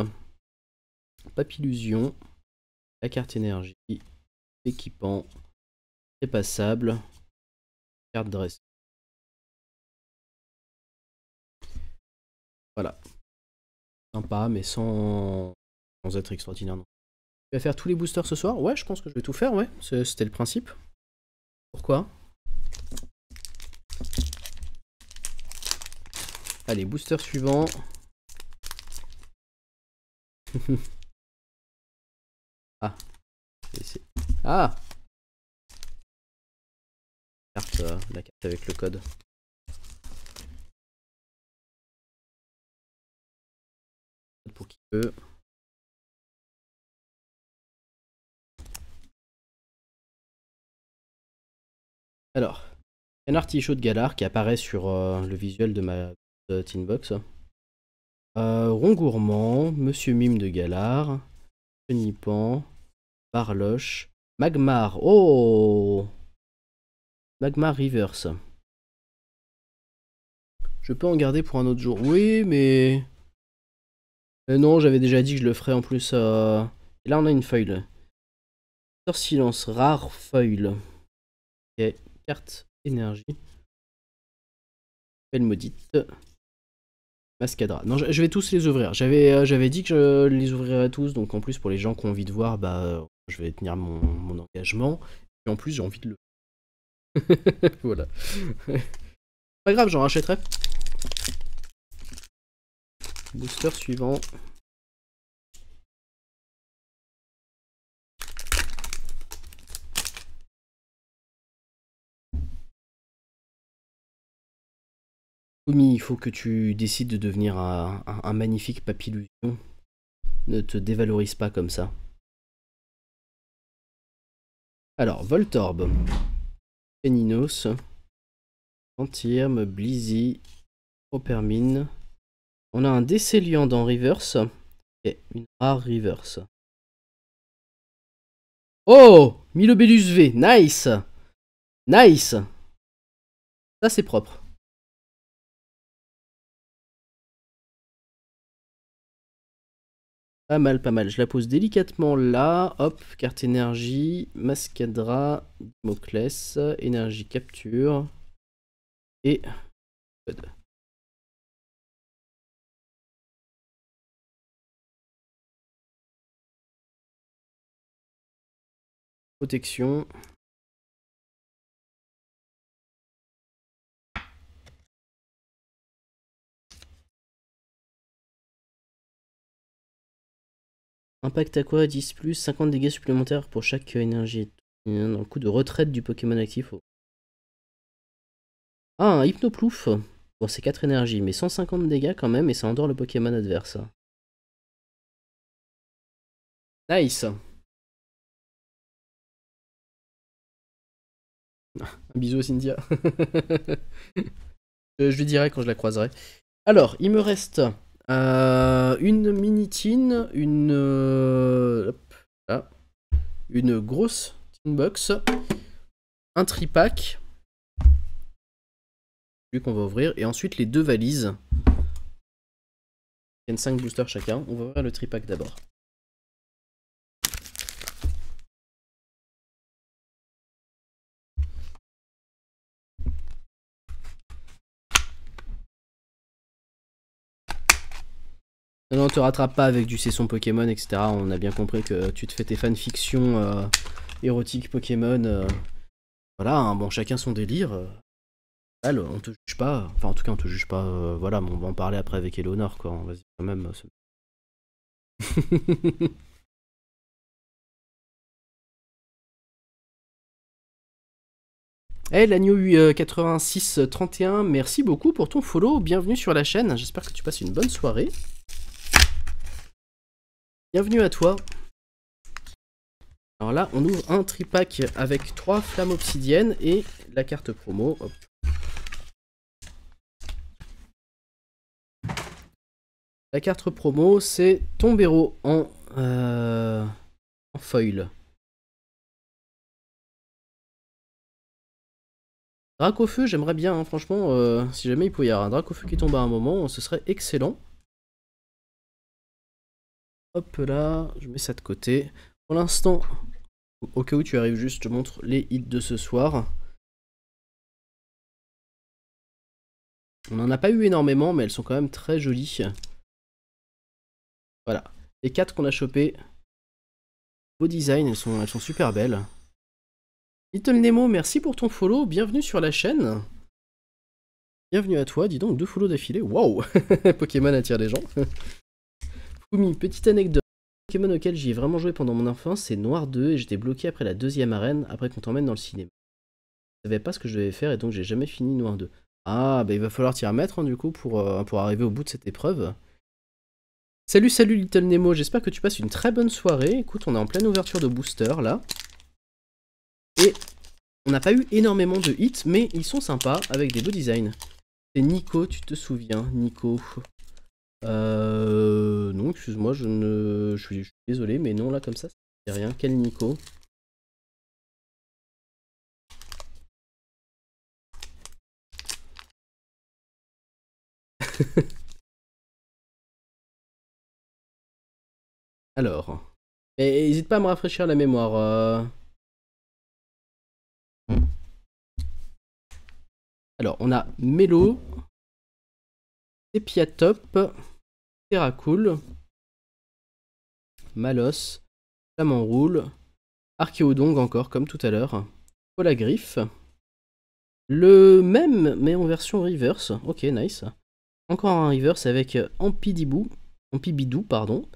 Papillusion. La carte énergie. Équipant. Dépassable. Carte dress. Voilà. Sympa, mais sans être extraordinaire. Non. Tu vas faire tous les boosters ce soir? Ouais, je pense que je vais tout faire, ouais. C'était le principe. Pourquoi? Allez, booster suivant. Ah. Ah, la carte avec le code. Pour qui peut. Alors, un artichaut de Galar qui apparaît sur le visuel de ma Tinbox. Rongourmand, Monsieur Mime de Galar, Chenipan, Barloche, Magmar. Oh, Magmar Reverse. Je peux en garder pour un autre jour. Oui, mais... non, j'avais déjà dit que je le ferais en plus. Et là, on a une foil. Sort silence, rare foil. Ok, carte énergie. Belle maudite. Mascadra. Non, je vais tous les ouvrir. J'avais dit que je les ouvrirais tous, donc en plus pour les gens qui ont envie de voir, bah je vais tenir mon engagement. Et en plus j'ai envie de le... Voilà. Pas grave, j'en rachèterai. Booster suivant. Kumi, il faut que tu décides de devenir un magnifique papillusion. Ne te dévalorise pas comme ça. Alors, Voltorb, Peninos, Antirme, Blizzy, Propermine. On a un Décéliant dans Reverse et une rare Reverse. Oh, Milobellus V, nice. Nice. Ça c'est propre. Pas mal, pas mal. Je la pose délicatement là. Hop, carte énergie, Mascadra, Dimoclès, énergie capture et code. Protection. Impact Aqua 10+, 50 dégâts supplémentaires pour chaque énergie dans le coup de retraite du Pokémon actif. Ah, un Hypnoplouf. Bon, c'est 4 énergies, mais 150 dégâts quand même, et ça endort le Pokémon adverse. Nice. Un bisou à Cynthia. Je lui dirai quand je la croiserai. Alors, il me reste une Minitine, une grosse tin box, un tripack, celui qu'on va ouvrir, et ensuite les deux valises. Il y a 5 boosters chacun. On va ouvrir le tripack d'abord. Non, on te rattrape pas avec du session Pokémon, etc. On a bien compris que tu te fais tes fanfictions érotiques Pokémon. Voilà, hein, bon, chacun son délire. On te juge pas. Enfin, en tout cas, on te juge pas. Voilà, mais on va en parler après avec Eleonore, quoi. Vas-y, quand même. Hey, l'agneau 8631, merci beaucoup pour ton follow. Bienvenue sur la chaîne. J'espère que tu passes une bonne soirée. Bienvenue à toi. Alors là, on ouvre un tripack avec 3 flammes obsidiennes et la carte promo. Hop. La carte promo, c'est Tombero en foil. Dracofeu, j'aimerais bien, hein, franchement, si jamais il pouvait y avoir un Dracofeu qui tombe à un moment, ce serait excellent. Hop là, je mets ça de côté. Pour l'instant, au cas où tu arrives juste, je te montre les hits de ce soir. On n'en a pas eu énormément, mais elles sont quand même très jolies. Voilà. Les 4 qu'on a chopées, beau design, elles sont super belles. Little Nemo, merci pour ton follow, bienvenue sur la chaîne. Bienvenue à toi, dis donc, 2 follow d'affilée, waouh. Pokémon attire les gens. Fumi, petite anecdote. Le Pokémon auquel j'y ai vraiment joué pendant mon enfance, c'est Noir 2, et j'étais bloqué après la 2e arène, après qu'on t'emmène dans le cinéma. Je savais pas ce que je devais faire, et donc j'ai jamais fini Noir 2. Ah, bah il va falloir t'y remettre, hein, du coup, pour arriver au bout de cette épreuve. Salut, salut Little Nemo, j'espère que tu passes une très bonne soirée. Écoute, on est en pleine ouverture de booster, là. Et on n'a pas eu énormément de hits, mais ils sont sympas, avec des beaux designs. C'est Nico, tu te souviens, Nico. Non, excuse-moi, je suis désolé, mais non, là, comme ça c'est rien. Quel Nico? Alors. Mais n'hésite pas à me rafraîchir la mémoire. Alors, on a Melo, Sepiatop, Terracool, Malos, Flamanroule, Archéodong encore, comme tout à l'heure, Polagriffe, le même, mais en version reverse, ok, nice. Encore un reverse avec Ampibidou, pardon.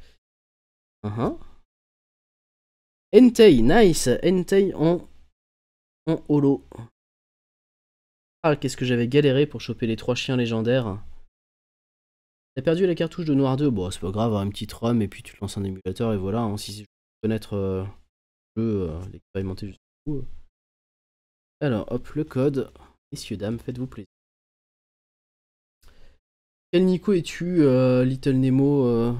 Entei, nice, Entei en holo. Ah, qu'est-ce que j'avais galéré pour choper les 3 chiens légendaires. T'as perdu la cartouche de Noir 2, bon c'est pas grave, une petite ROM et puis tu lances un émulateur et voilà, hein, si je veux connaître le jeu, l'expérimenter jusqu'au bout. Alors hop, le code, messieurs dames, faites-vous plaisir. Quel Nico es-tu, Little Nemo?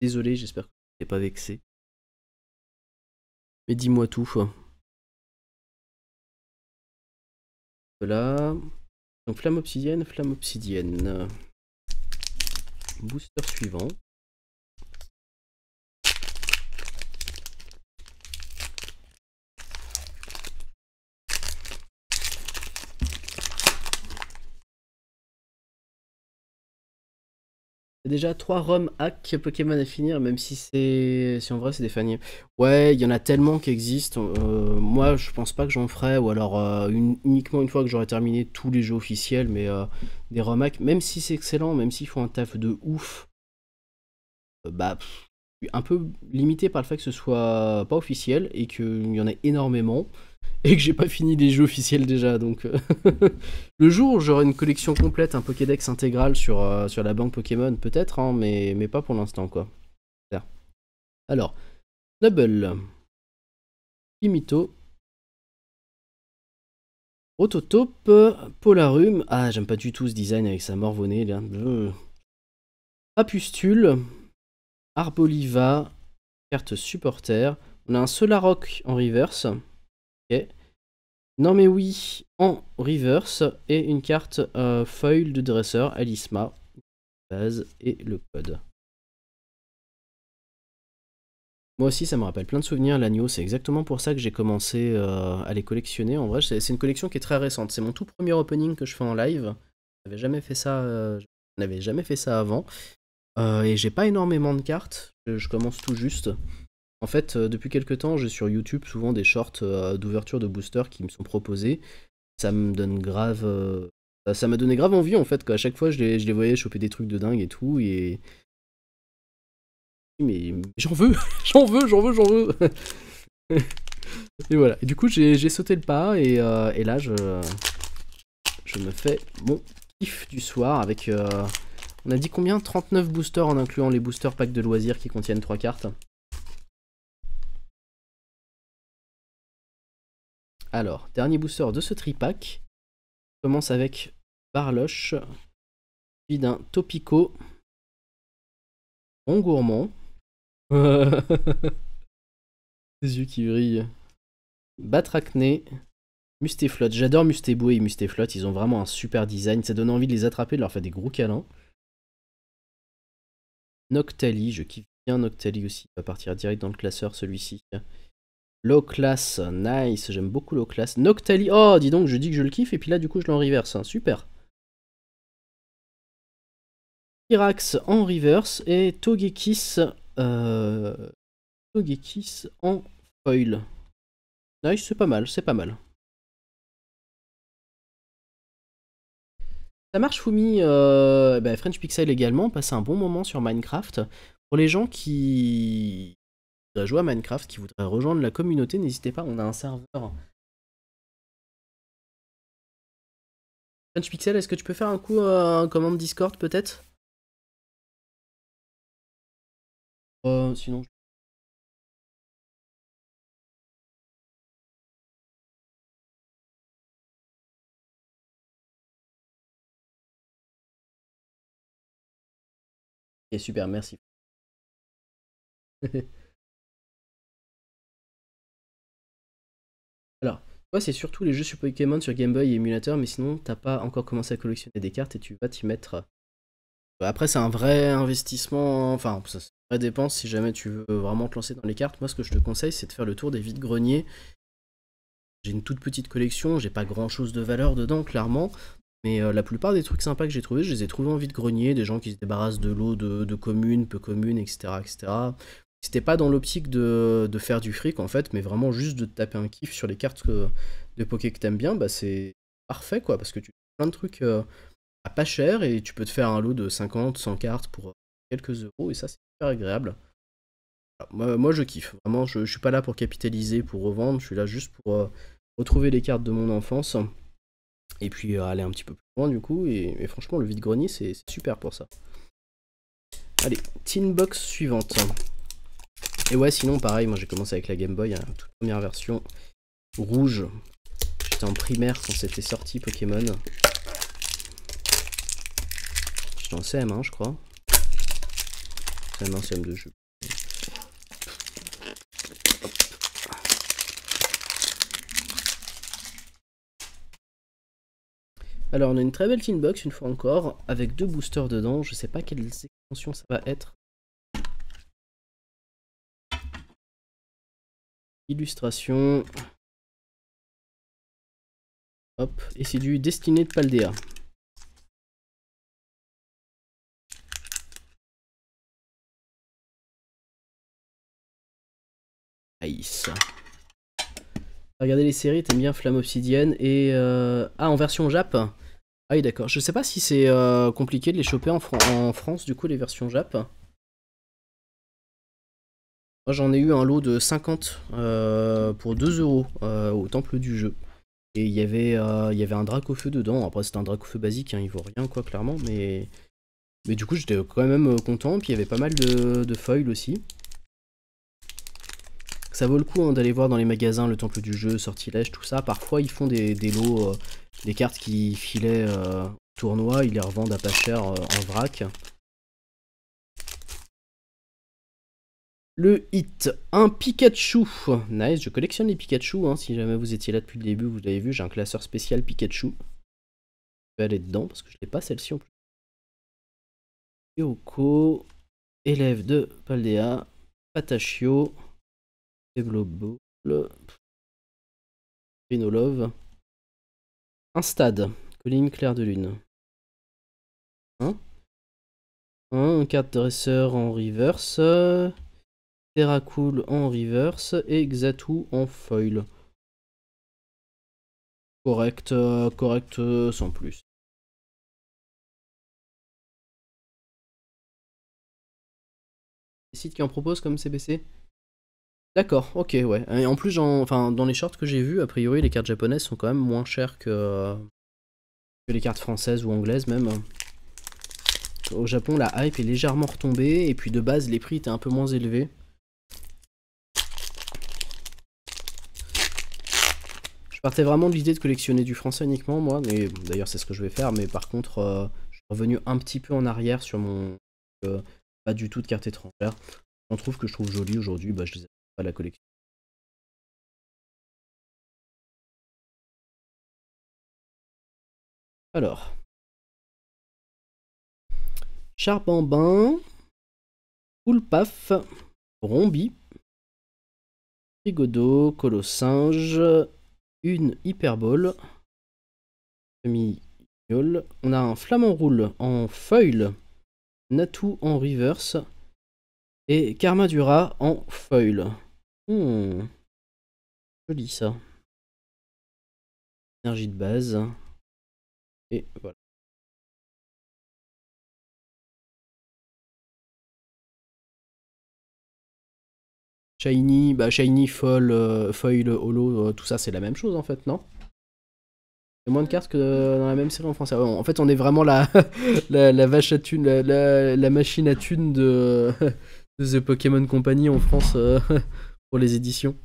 Désolé, j'espère que tu n'es pas vexé. Mais dis-moi tout. Voilà. Donc flamme obsidienne, flamme obsidienne. Booster suivant. C'est déjà 3 ROM hack Pokémon à finir, même si en vrai c'est des faniers. Ouais, il y en a tellement qui existent. Moi, je pense pas que j'en ferai, ou alors uniquement une fois que j'aurai terminé tous les jeux officiels, mais des ROM hack, même si c'est excellent, même s'ils font un taf de ouf, bah suis un peu limité par le fait que ce soit pas officiel et qu'il y en ait énormément et que j'ai pas fini les jeux officiels déjà. Donc le jour où j'aurai une collection complète, un Pokédex intégral sur la banque Pokémon, peut-être, hein, mais pas pour l'instant quoi. Alors, Double, Pimito, Rototope, Polarum. Ah, j'aime pas du tout ce design avec sa morve-au-nez là. Apustule, Arboliva, carte supporter. On a un Solarock en reverse. Ok. Non mais oui, en reverse. Et une carte foil de dresseur, Alisma, base et le code. Moi aussi, ça me rappelle plein de souvenirs, l'agneau. C'est exactement pour ça que j'ai commencé à les collectionner. En vrai, c'est une collection qui est très récente. C'est mon tout premier opening que je fais en live. Je n'avais jamais fait ça avant. Et j'ai pas énormément de cartes. Je commence tout juste. En fait, depuis quelques temps, j'ai sur YouTube souvent des shorts d'ouverture de boosters qui me sont proposés. Ça me donne grave. Ça m'a donné grave envie en fait, qu'à chaque fois je les voyais choper des trucs de dingue et tout. Mais j'en veux, j'en veux. Et voilà. Et du coup, j'ai sauté le pas et là, je me fais mon kiff du soir avec. On a dit combien? 39 boosters en incluant les boosters packs de loisirs qui contiennent 3 cartes. Alors, dernier booster de ce tripack. On commence avec Barloche, suivi d'un Topico, Bon Gourmand. Les yeux qui brillent. Batracné, Mustéflotte. J'adore Mustébo et Mustéflotte, ils ont vraiment un super design. Ça donne envie de les attraper, de leur faire des gros câlins. Noctali, je kiffe bien Noctali aussi. Il va partir direct dans le classeur celui-ci. Low class, nice, j'aime beaucoup low class. Noctali, oh dis donc, je dis que je le kiffe et puis là du coup je l'en reverse, hein. Super. Pyrax en reverse et Togekiss, Togekiss en foil. Nice, c'est pas mal, c'est pas mal. Ça marche Fumi, French Pixel également, passe un bon moment sur Minecraft. Pour les gens qui voudraient jouer à Minecraft, qui voudraient rejoindre la communauté, n'hésitez pas, on a un serveur. French Pixel, est-ce que tu peux faire un coup un commande Discord peut-être? Sinon... Ok, super, merci. Alors, toi, c'est surtout les jeux sur Pokémon sur Game Boy et émulateur, mais sinon, t'as pas encore commencé à collectionner des cartes et tu vas t'y mettre. Après, c'est un vrai investissement, enfin, c'est une vraie dépense si jamais tu veux vraiment te lancer dans les cartes. Moi, ce que je te conseille, c'est de faire le tour des vides-greniers. J'ai une toute petite collection, j'ai pas grand chose de valeur dedans, clairement. Mais la plupart des trucs sympas que j'ai trouvés, je les ai trouvés en vide-grenier, des gens qui se débarrassent de l'eau de communes, peu communes, etc. etc. C'était pas dans l'optique de faire du fric en fait, mais vraiment juste de te taper un kiff sur les cartes de Poké que t'aimes bien, bah c'est parfait quoi, parce que tu fais plein de trucs à pas cher et tu peux te faire un lot de 50, 100 cartes pour quelques euros et ça c'est super agréable. Moi je kiffe, vraiment je suis pas là pour capitaliser, pour revendre, je suis là juste pour retrouver les cartes de mon enfance et puis aller un petit peu plus loin du coup et franchement le vide-grenier c'est super pour ça. Allez, tin box suivante. Et ouais sinon pareil, moi j'ai commencé avec la Game Boy, hein, toute première version rouge. J'étais en primaire quand c'était sorti Pokémon. J'étais en CM1 je crois. CM1, CM2 jeu. Alors on a une très belle tin box une fois encore, avec 2 boosters dedans, je sais pas quelles extensions ça va être. Illustration. Hop, et c'est du Destiné de Paldea. Nice. Regardez les séries, t'aimes bien Flamme Obsidienne et... Ah, en version Jap. Ah oui, d'accord. Je sais pas si c'est compliqué de les choper en France, du coup, les versions Jap. Moi j'en ai eu un lot de 50 pour 2 € au temple du jeu. Et il y avait un drac au feu dedans. Après c'était un drac au feu basique, hein, il vaut rien quoi clairement, mais du coup j'étais quand même content. Puis il y avait pas mal de foils aussi. Ça vaut le coup hein, d'aller voir dans les magasins le temple du jeu, sortilège, tout ça. Parfois ils font des lots, des cartes qui filaient au tournoi, ils les revendent à pas cher en vrac. Le hit, un Pikachu. Nice, je collectionne les Pikachu, hein, si jamais vous étiez là depuis le début, vous l'avez vu, j'ai un classeur spécial Pikachu. Je vais aller dedans parce que je n'ai pas celle-ci en plus. Yoko, élève de Paldea, Patachio, Deblobo, Rinolove. Un stade, colline claire de lune. Un carte dresseur en reverse. Terracool en reverse et Xatu en foil. Correct, correct sans plus. Les sites qui en proposent comme CBC? D'accord, ok, ouais. Et en plus, enfin, dans les shorts que j'ai vus, a priori, les cartes japonaises sont quand même moins chères que les cartes françaises ou anglaises même. Au Japon, la hype est légèrement retombée, et puis de base, les prix étaient un peu moins élevés. Je partais vraiment de l'idée de collectionner du français uniquement, moi, mais d'ailleurs, c'est ce que je vais faire, mais par contre, je suis revenu un petit peu en arrière sur mon... pas du tout de cartes étrangères. On trouve que je trouve joli aujourd'hui, bah je les ai pas à la collection. Alors. Charbambin, Poulpaf, Rombi, Frigodo, Colossinge, une Hyperbole, Mignol. On a un Flamant Roule en foil, Natu en reverse et Karmadura en foil. Joli ça. Énergie de base. Et voilà. Shiny, bah Shiny, foil, holo, tout ça c'est la même chose en fait, non? Il y a moins de cartes que dans la même série en français. Ouais, en fait on est vraiment la vache à thune, la machine à thune de The Pokémon Company en France pour les éditions.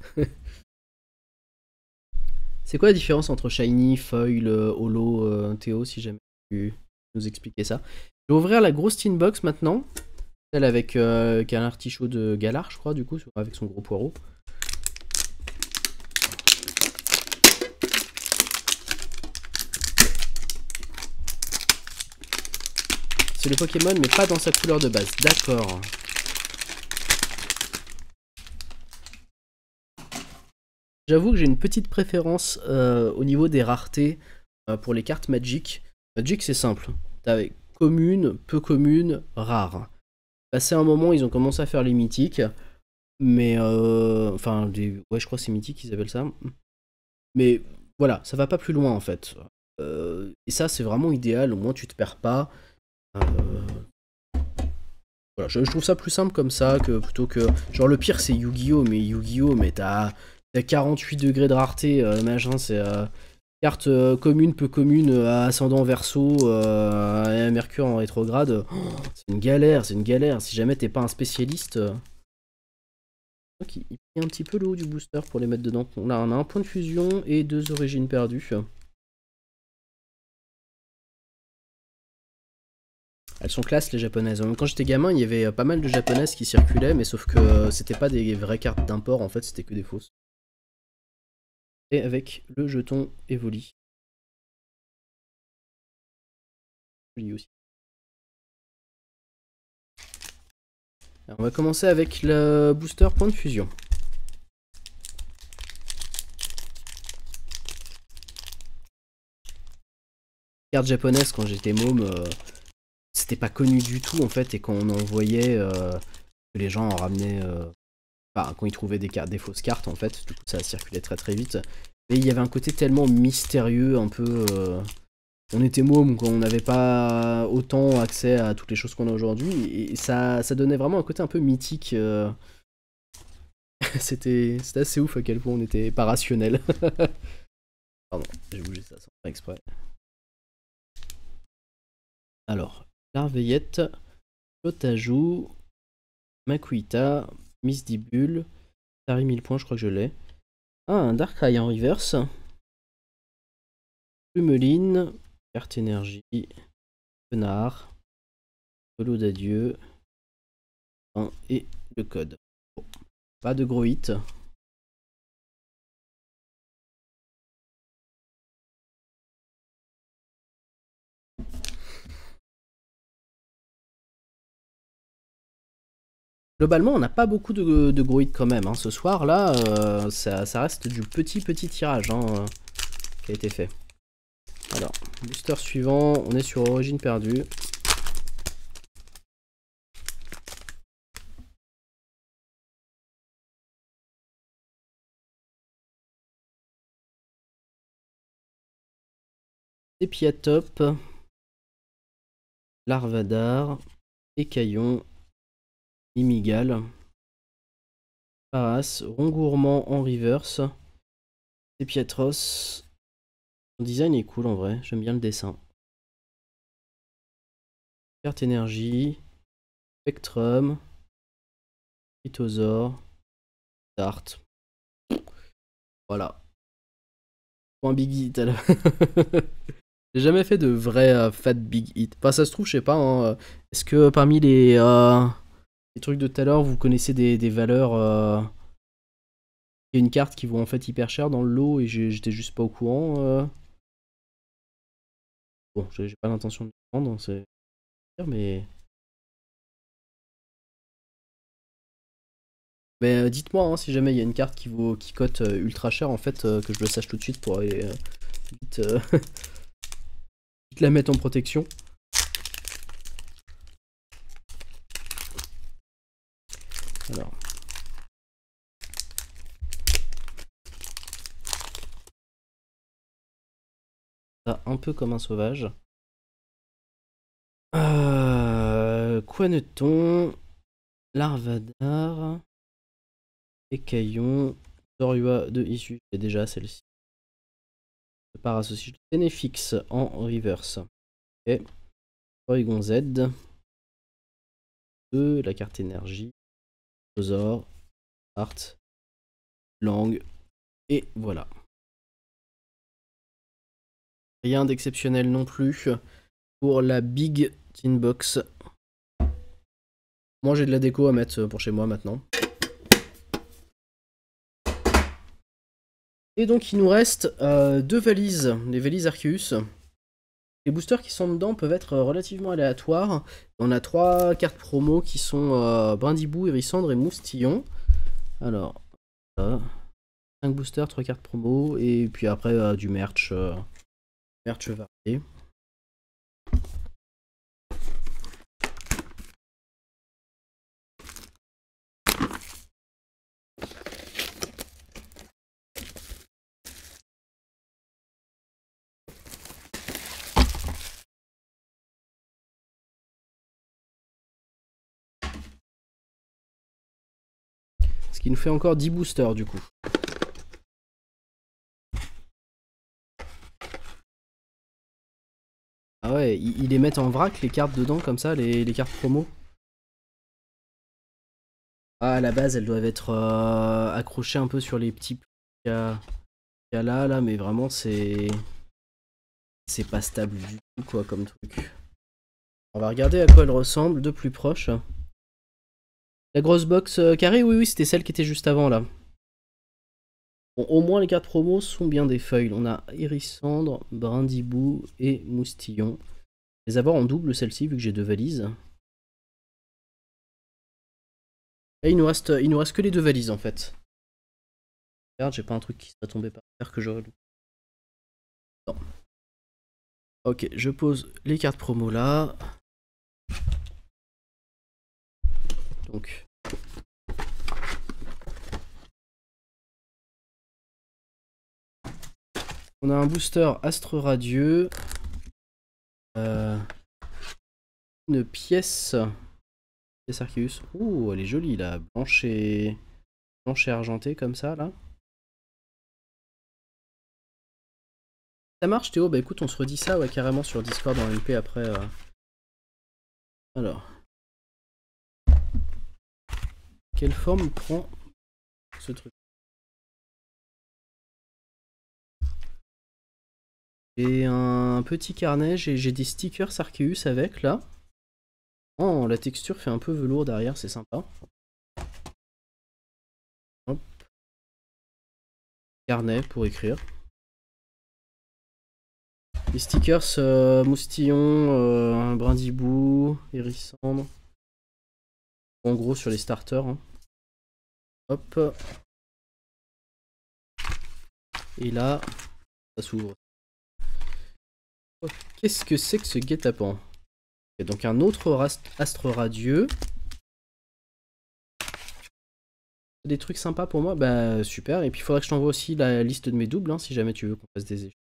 C'est quoi la différence entre Shiny, Foil, Holo, Théo, si jamais tu nous expliquais ça? Je vais ouvrir la grosse tin box maintenant. Celle avec un artichaut de Galar, je crois, du coup, avec son gros poireau. C'est le Pokémon, mais pas dans sa couleur de base. D'accord. J'avoue que j'ai une petite préférence au niveau des raretés pour les cartes Magic. Magic, c'est simple. T'as commune, peu commune, rare. Passé un moment, ils ont commencé à faire les mythiques. Mais enfin, ouais, je crois que c'est mythique, ils appellent ça. Mais voilà, ça va pas plus loin en fait. Et ça, c'est vraiment idéal. Au moins, tu te perds pas. Voilà, je trouve ça plus simple comme ça que plutôt que. Genre, le pire, c'est Yu-Gi-Oh! Mais Yu-Gi-Oh! Mais t'as 48 degrés de rareté, machin, c'est. Carte commune, peu commune, ascendant verso, et Mercure en rétrograde. Oh, c'est une galère, c'est une galère. Si jamais t'es pas un spécialiste. Il plie un petit peu le haut du booster pour les mettre dedans. On a un point de fusion et 2 origines perdues. Elles sont classe les japonaises. Quand j'étais gamin, il y avait pas mal de japonaises qui circulaient, mais sauf que c'était pas des vraies cartes d'import, en fait, c'était que des fausses. Et avec le jeton Evoli. Joli aussi. Alors, on va commencer avec le booster point de fusion. Carte japonaise, quand j'étais môme, c'était pas connu du tout en fait, et quand on en voyait, que les gens en ramenaient, enfin, quand ils trouvaient des fausses cartes en fait, du coup ça circulait très très vite. Mais il y avait un côté tellement mystérieux, un peu. On était môme, on n'avait pas autant accès à toutes les choses qu'on a aujourd'hui, et ça donnait vraiment un côté un peu mythique. C'était assez ouf à quel point on était pas rationnel. Pardon, j'ai bougé ça sans faire exprès. Alors, Larveillette, Lotajou, Makuita, Misdibule, Tari 1000 points, je crois que je l'ai. Ah, un Darkrai en reverse. Plumeline, Carte énergie, Renard, Solo d'adieu, et le code. Bon, pas de gros hit. Globalement, on n'a pas beaucoup de gros hits quand même. Hein. Ce soir, là, ça reste du petit tirage hein, qui a été fait. Alors, booster suivant, on est sur Origine perdue. Épiatop, Larvadar, Écaillon, Imigal, Paras, Rongourmand en reverse, Épiatros. Son design est cool en vrai, j'aime bien le dessin. Carte énergie, Spectrum, Phytosaur, Dart. Voilà. Pour un big hit alors. J'ai jamais fait de vrai fat big hit. Enfin, ça se trouve, je sais pas. Hein, est-ce que parmi les trucs de tout à l'heure, vous connaissez des valeurs. Il y a une carte qui vaut en fait hyper cher dans le lot et j'étais juste pas au courant. Bon, j'ai pas l'intention de le prendre, c'est mais. Mais dites-moi hein, si jamais il y a une carte qui cote ultra cher en fait que je le sache tout de suite pour aller vite, vite la mettre en protection. Alors. Ça, un peu comme un sauvage. Quaneton, Larvadar, Écaillon, Zorua de issue, c'est déjà celle-ci. Paras aussi, Ténéfix en reverse. Ok. Porygon Z. 2, la carte énergie. Dinosaure, Art, Langue, et voilà. Rien d'exceptionnel non plus pour la Big Tin Box. Moi j'ai de la déco à mettre pour chez moi maintenant. Et donc il nous reste deux valises, les valises Arceus. Les boosters qui sont dedans peuvent être relativement aléatoires. On a 3 cartes promo qui sont Brindibou, Hérissandre et Moustillon. Alors, 5 boosters, 3 cartes promo, et puis après du merch, merch varié. Ce qui nous fait encore 10 boosters du coup. Ah ouais, ils les mettent en vrac les cartes dedans comme ça, les cartes promo. Ah à la base elles doivent être accrochées un peu sur les petits qu'il y a là, mais vraiment c'est pas stable du tout quoi comme truc. On va regarder à quoi elle ressemble de plus proche. La grosse box carrée, oui c'était celle qui était juste avant là. Bon, au moins les cartes promo sont bien des feuilles. On a Hérissandre, Brindibou et Moustillon. Les avoir en double celle-ci vu que j'ai 2 valises. Et il nous reste que les 2 valises en fait. Regarde, j'ai pas un truc qui serait tombé par terre que j'aurais. Non. Ok, je pose les cartes promo là. Donc. On a un booster Astre Radieux. Une pièce. Pièce Arceus. Ouh, elle est jolie là. Blanche et blanche et argentée comme ça là. Ça marche Théo? Bah écoute, on se redit ça ouais, carrément sur Discord en MP après. Alors. Quelle forme prend ce truc? J'ai un petit carnet, j'ai des stickers Arceus avec là. Oh, la texture fait un peu velours derrière, c'est sympa. Hop. Carnet pour écrire. Les stickers moustillon, brindibou, hérissandre. En gros sur les starters. Hein. Hop. Et là, ça s'ouvre. Oh, qu'est-ce que c'est que ce guet-apens? Donc un autre astre radieux. Des trucs sympas pour moi? Bah super. Et puis il faudra que je t'envoie aussi la liste de mes doubles, hein, si jamais tu veux qu'on fasse des échanges.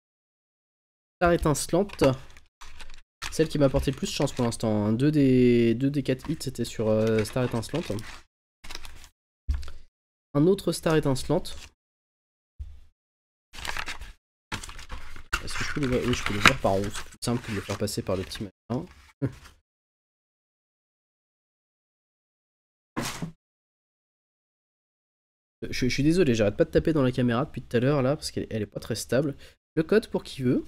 Star étincelante. Celle qui m'a apporté le plus de chance pour l'instant. 2 des 4 hits c'était sur Star étincelante. Un autre Star étincelante. Est-ce que je peux le voir? Oui, je peux le voir par en haut. C'est plus simple que de le faire passer par le petit machin. Je suis désolé, j'arrête pas de taper dans la caméra depuis tout à l'heure là, parce qu'elle est pas très stable. Le code pour qui veut.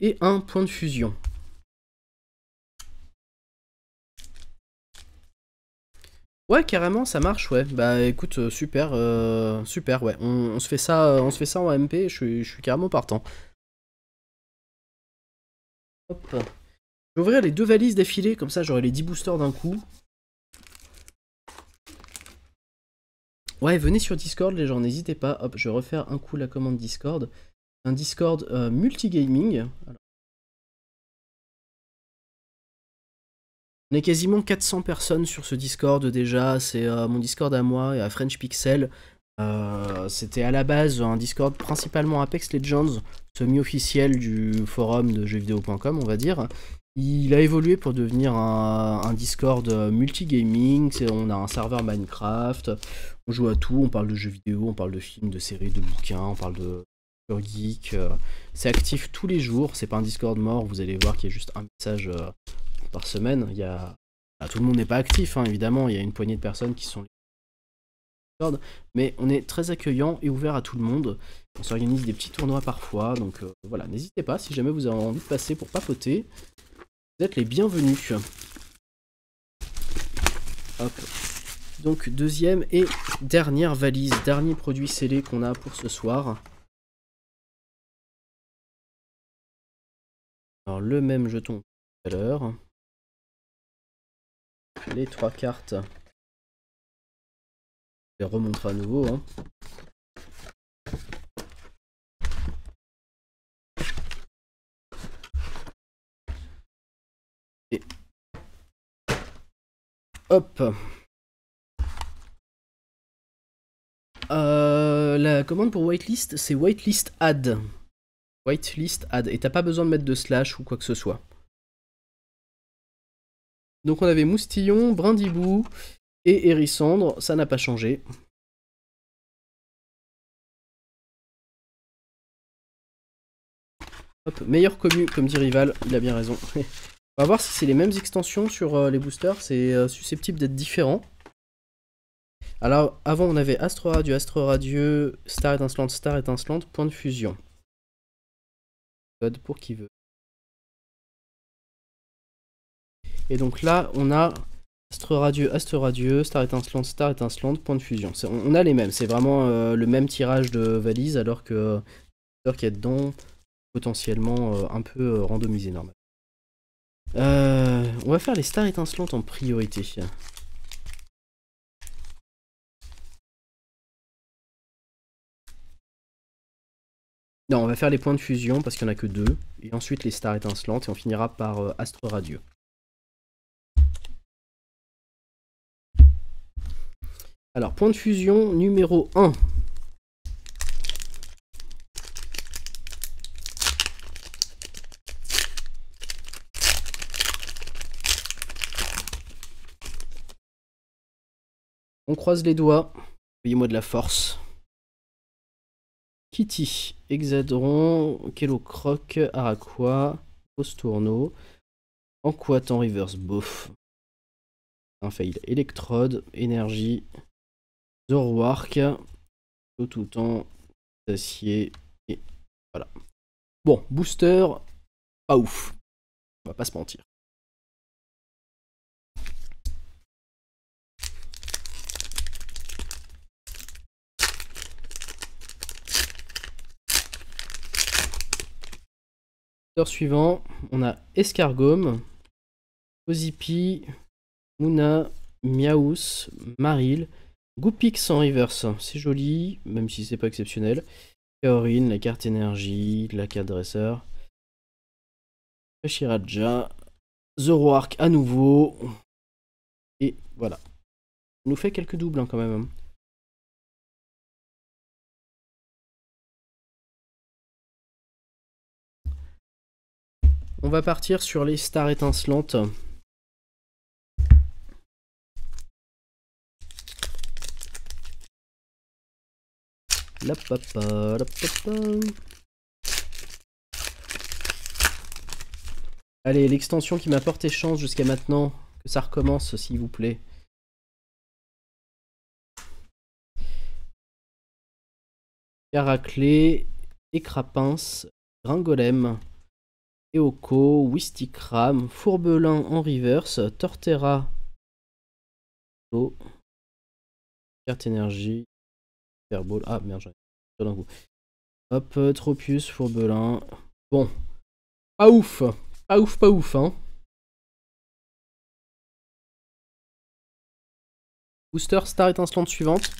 Et un point de fusion. Ouais, carrément, ça marche, ouais. Bah écoute, super, super, ouais. On se fait ça en MP, je suis carrément partant. Hop. Je vais ouvrir les 2 valises d'affilée, comme ça j'aurai les 10 boosters d'un coup. Ouais, venez sur Discord les gens, n'hésitez pas. Hop, je vais refaire un coup la commande Discord. Un Discord multigaming. On est quasiment 400 personnes sur ce Discord déjà, c'est mon Discord à moi et à French Pixel. C'était à la base un Discord principalement Apex Legends, semi-officiel du forum de jeuxvideo.com on va dire. Il a évolué pour devenir un Discord multigaming, on a un serveur Minecraft, on joue à tout, on parle de jeux vidéo, on parle de films, de séries, de bouquins, on parle de geek. C'est actif tous les jours, c'est pas un Discord mort, vous allez voir qu'il y a juste un message par semaine. Il y a... tout le monde n'est pas actif, hein, évidemment, il y a une poignée de personnes qui sont mais on est très accueillant et ouvert à tout le monde. On s'organise des petits tournois parfois, donc voilà, n'hésitez pas, si jamais vous avez envie de passer pour papoter, vous êtes les bienvenus. Hop. Donc deuxième et dernière valise, dernier produit scellé qu'on a pour ce soir. Alors le même jeton tout à l'heure. Les 3 cartes. Je vais remontrer à nouveau. Hein. Et hop. La commande pour whitelist, c'est whitelist add. Whitelist add. Et t'as pas besoin de mettre de slash ou quoi que ce soit. Donc on avait Moustillon, Brindibou et Hérissandre. Ça n'a pas changé. Hop, meilleur commu, comme dit Rival. Il a bien raison. On va voir si c'est les mêmes extensions sur les boosters. C'est susceptible d'être différent. Alors, avant, on avait Astre Radieux, Star étincelante, point de fusion. Code pour qui veut. Et donc là, on a Astre Radieux, Star étincelante, point de fusion. On a les mêmes, c'est vraiment le même tirage de valise, alors que le qu'il y a dedans, potentiellement un peu randomisé normal. On va faire les Stars étincelantes en priorité. Non, on va faire les points de fusion parce qu'il n'y en a que 2. Et ensuite les stars étincelantes et on finira par Astre Radieux. Alors, point de fusion numéro 1. On croise les doigts. Envoyez-moi de la force. Kitty, Hexadron, Kellocroc, Araqua, Postourneau, Anquat en reverse, bof. Un fail. Electrode, Énergie, Zoroark, tout temps, Acier, et voilà. Bon, booster, pas ouf. On va pas se mentir. Suivant, on a Escargome, Ozipi, Muna, Miaous, Maril, Goopix en reverse, c'est joli, même si c'est pas exceptionnel. Kaorin, la carte énergie, la carte dresseur. Shiraja, Zoroark à nouveau. Et voilà. Ça nous fait quelques doubles hein, quand même. On va partir sur les stars étincelantes. La papa, la papa. Allez, l'extension qui m'a porté chance jusqu'à maintenant, que ça recommence s'il vous plaît. Caraclé, Écrapince, Gringolem, Eoko, Wistikram, Fourbelin en reverse, Torterra, carte énergie, Fireball. Ah merde, j'en ai d'un coup. Hop, Tropius, Fourbelin. Bon, pas ouf, pas ouf, pas ouf, hein. Booster star étincelante suivante.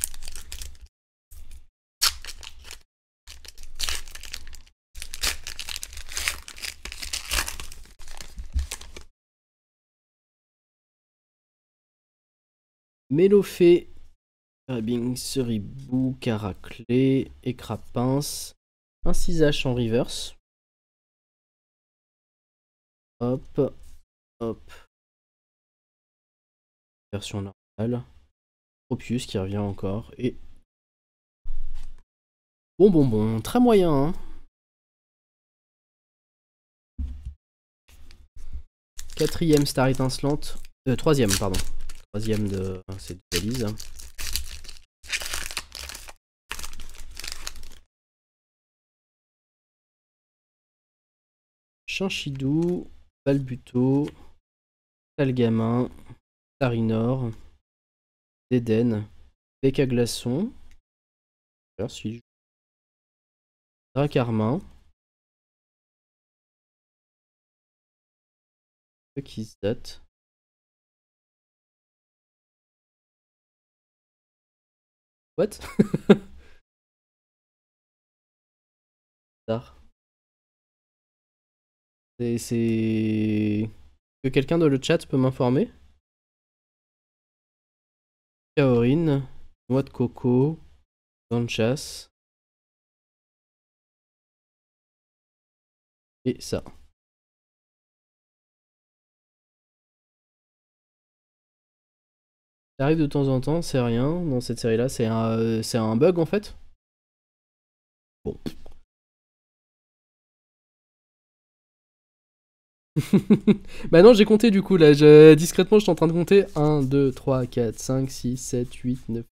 Mélofée, Carabing, Seribou, Caraclé, Écrapince, un 6H en reverse. Hop, hop. Version normale. Tropius qui revient encore. Et. Bon, très moyen, hein. Quatrième star étincelante. Troisième, pardon. Troisième de cette valise. Chinchidou, Balbuto, Talgamin, Tarinor, Déden, Bec à glaçon, si Dracarmin, qui se date. What? C'est... Que quelqu'un dans le chat peut m'informer? Kaorin, Noix de coco, Ganchas. Et ça. Ça arrive de temps en temps, c'est rien dans cette série-là. C'est un bug en fait. Bon. Bah non, j'ai compté du coup là. Discrètement, je suis en train de compter. 1, 2, 3, 4, 5, 6, 7, 8, 9.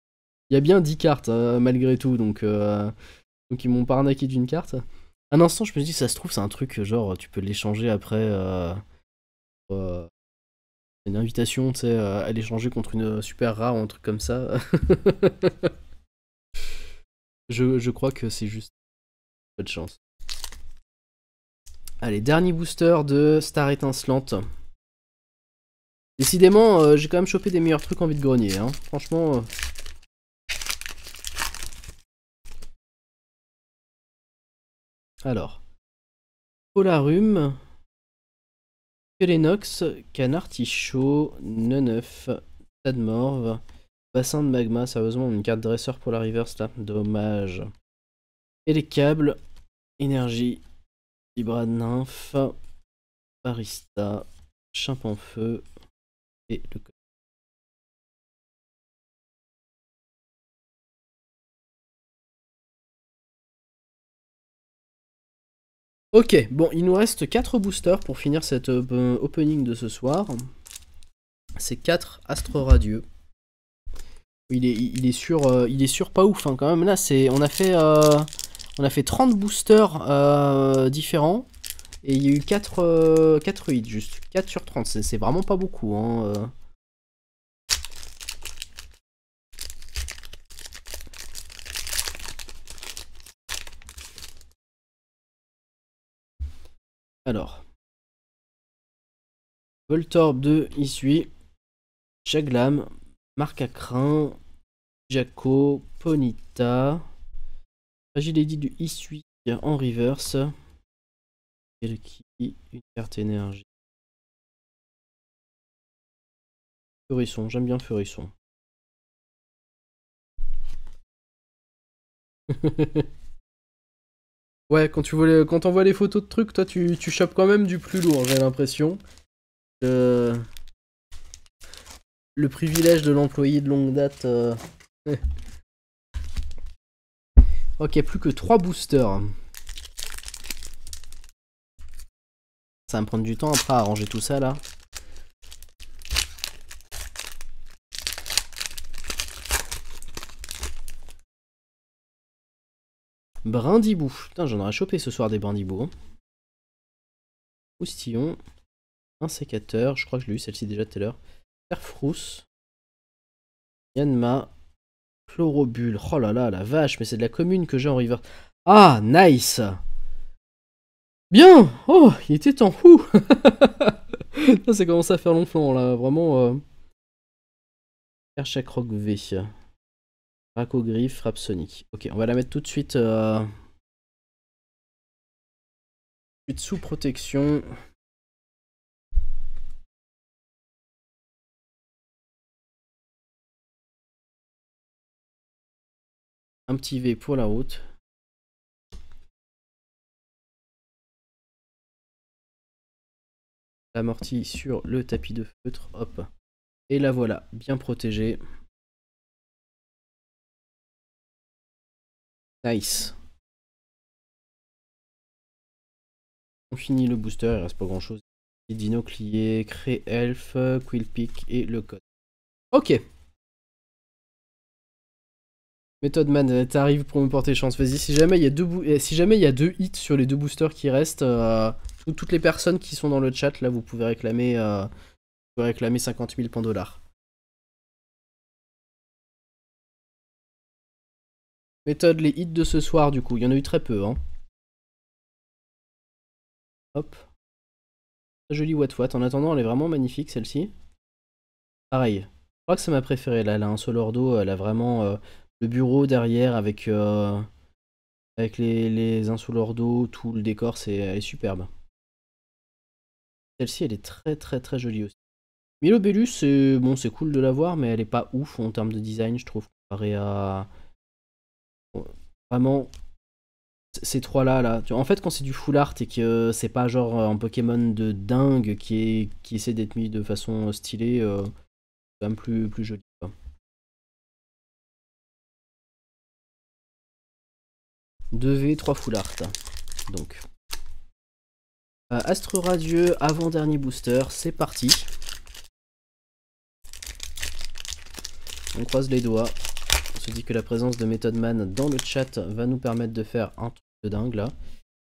Il y a bien 10 cartes malgré tout. Donc ils m'ont pas arnaqué d'une carte. Un instant, je me dis, ça se trouve, c'est un truc genre, tu peux l'échanger après. Une invitation, tu sais, à l'échanger contre une super rare ou un truc comme ça. je crois que c'est juste pas de chance. Allez, dernier booster de Star étincelante. Décidément, j'ai quand même chopé des meilleurs trucs en vide-grenier, hein. Franchement. Alors. Polarum. Pelenox. Canartichaud. Neneuf. Tadmorve. Bassin de magma. Sérieusement, on a une carte dresseur pour la reverse là. Dommage. Et les câbles. Énergie. Vibra de nymphe. Barista. Chimpanfeu. Et le Ok, bon, il nous reste 4 boosters pour finir cette opening de ce soir. C'est 4 Astre Radieux. Il est sûr pas ouf hein, quand même. Là, on a fait 30 boosters différents. Et il y a eu 4 hits juste. 4 sur 30, c'est vraiment pas beaucoup. Hein. Alors. Voltorb 2, Isui. Chaglam. Marcacrin. Jaco. Ponita. Fragilady du Isui en reverse. Elki. Une carte énergie. Furisson, j'aime bien Furisson. Ouais, quand on voit les photos de trucs, toi tu chopes quand même du plus lourd, j'ai l'impression. Le privilège de l'employé de longue date. Ok, plus que 3 boosters. Ça va me prendre du temps après à ranger tout ça là. Brindibou. Putain, j'en aurais chopé ce soir des brindibous. Hein. Moustillon. Un sécateur. Je crois que je l'ai eu celle-ci déjà tout à l'heure. Perfrousse. Yanma. Chlorobule. Oh là là, la vache, mais c'est de la commune que j'ai en river. Ah, nice. Bien. Oh, il était temps. Ça commence à faire long flanc là, vraiment. Chaque rock V. Racogriffe, Rhapsonic. Ok, on va la mettre tout de suite sous protection. Un petit V pour la route. L'amorti sur le tapis de feutre. Hop. Et la voilà, bien protégée. Nice. On finit le booster, il reste pas grand chose. Dinoclier, Cré Elf, Quillpick et le code. Ok. Méthode Man, t'arrives pour me porter chance. Vas-y, si jamais il y a 2 hits sur les 2 boosters qui restent, toutes les personnes qui sont dans le chat, là, vous pouvez réclamer 50 000 $. Méthode, les hits de ce soir, du coup, il y en a eu très peu. Hein. Hop. Jolie Watwat. En attendant, elle est vraiment magnifique, celle-ci. Pareil. Je crois que c'est ma préférée, là. Elle a un Solordo, elle a vraiment le bureau derrière avec les Insolordo, tout le décor, elle est superbe. Celle-ci, elle est très très très jolie aussi. Milobellus, c'est cool de la voir, mais elle est pas ouf en termes de design, je trouve, comparé à... Vraiment, ces trois-là, là. En fait, quand c'est du full art et que c'est pas genre un Pokémon de dingue qui essaie d'être mis de façon stylée, c'est quand même plus joli. Quoi. 2V, 3 full art. Donc. Astre Radieux, avant-dernier booster, c'est parti. On croise les doigts. On se dit que la présence de Method Man dans le chat va nous permettre de faire un truc de dingue là.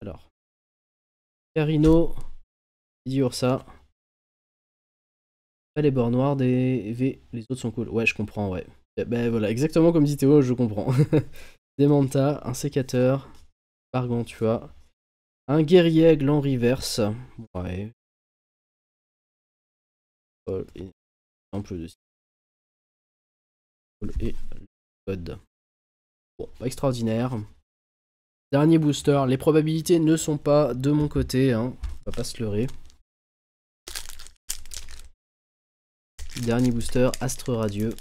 Alors. Carino, dit Ursa. Les bords noirs des V, les autres sont cool. Ouais, je comprends, ouais. Ben voilà, exactement comme dit Théo, je comprends. Des Manta, un sécateur, Gargantua, un guerrier aigle en reverse. Ouais. Et exemple de et code. Bon, pas extraordinaire. Dernier booster, les probabilités ne sont pas de mon côté, hein. On va pas se leurrer. Dernier booster, Astre Radieux.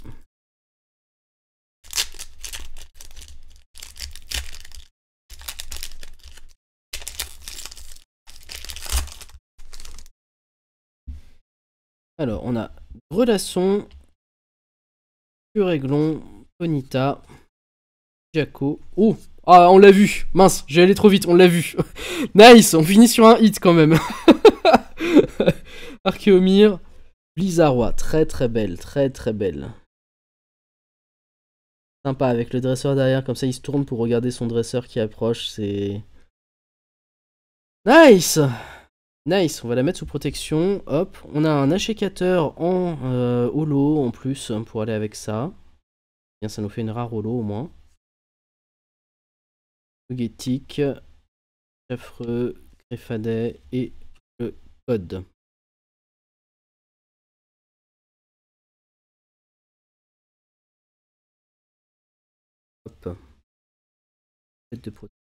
Alors, on a Grelasson, Puréglon, Ponita, Jaco. Oh, Ah, on l'a vu. Mince, j'ai allé trop vite, on l'a vu. Nice, on finit sur un hit quand même. Archéomir, Blizzarrois, très très belle, très très belle. Sympa, avec le dresseur derrière, comme ça il se tourne pour regarder son dresseur qui approche, c'est... Nice! Nice, on va la mettre sous protection, hop. On a un achécateur en holo en plus pour aller avec ça. Bien, ça nous fait une rare holo au moins. Nuggetic, Affreux, Greffadet et le code. Hop. De protection.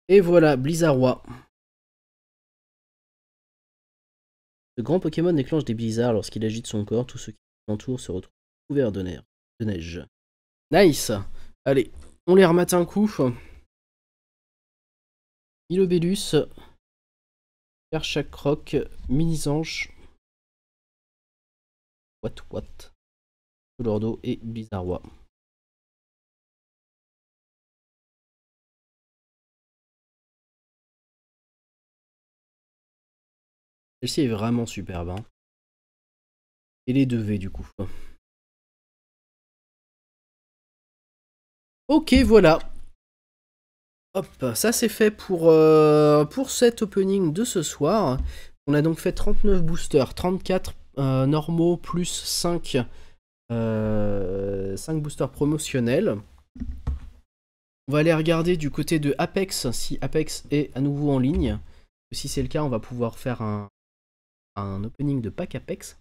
Et voilà, Blizzarrois. Ce grand Pokémon déclenche des blizzards lorsqu'il agite son corps. Tout ce qui l'entoure se retrouve couvert de neige. Nice. Allez, on les remate un coup. Ilobellus, Perchacroc, Minisange, What, Colordo et Blizzarrois. Celle-ci est vraiment superbe. Hein. Et les 2V du coup. Ok, voilà. Hop, ça c'est fait pour cet opening de ce soir. On a donc fait 39 boosters, 34 normaux plus 5 boosters promotionnels. On va aller regarder du côté de Apex, si Apex est à nouveau en ligne. Si c'est le cas, on va pouvoir faire un opening de pack Apex.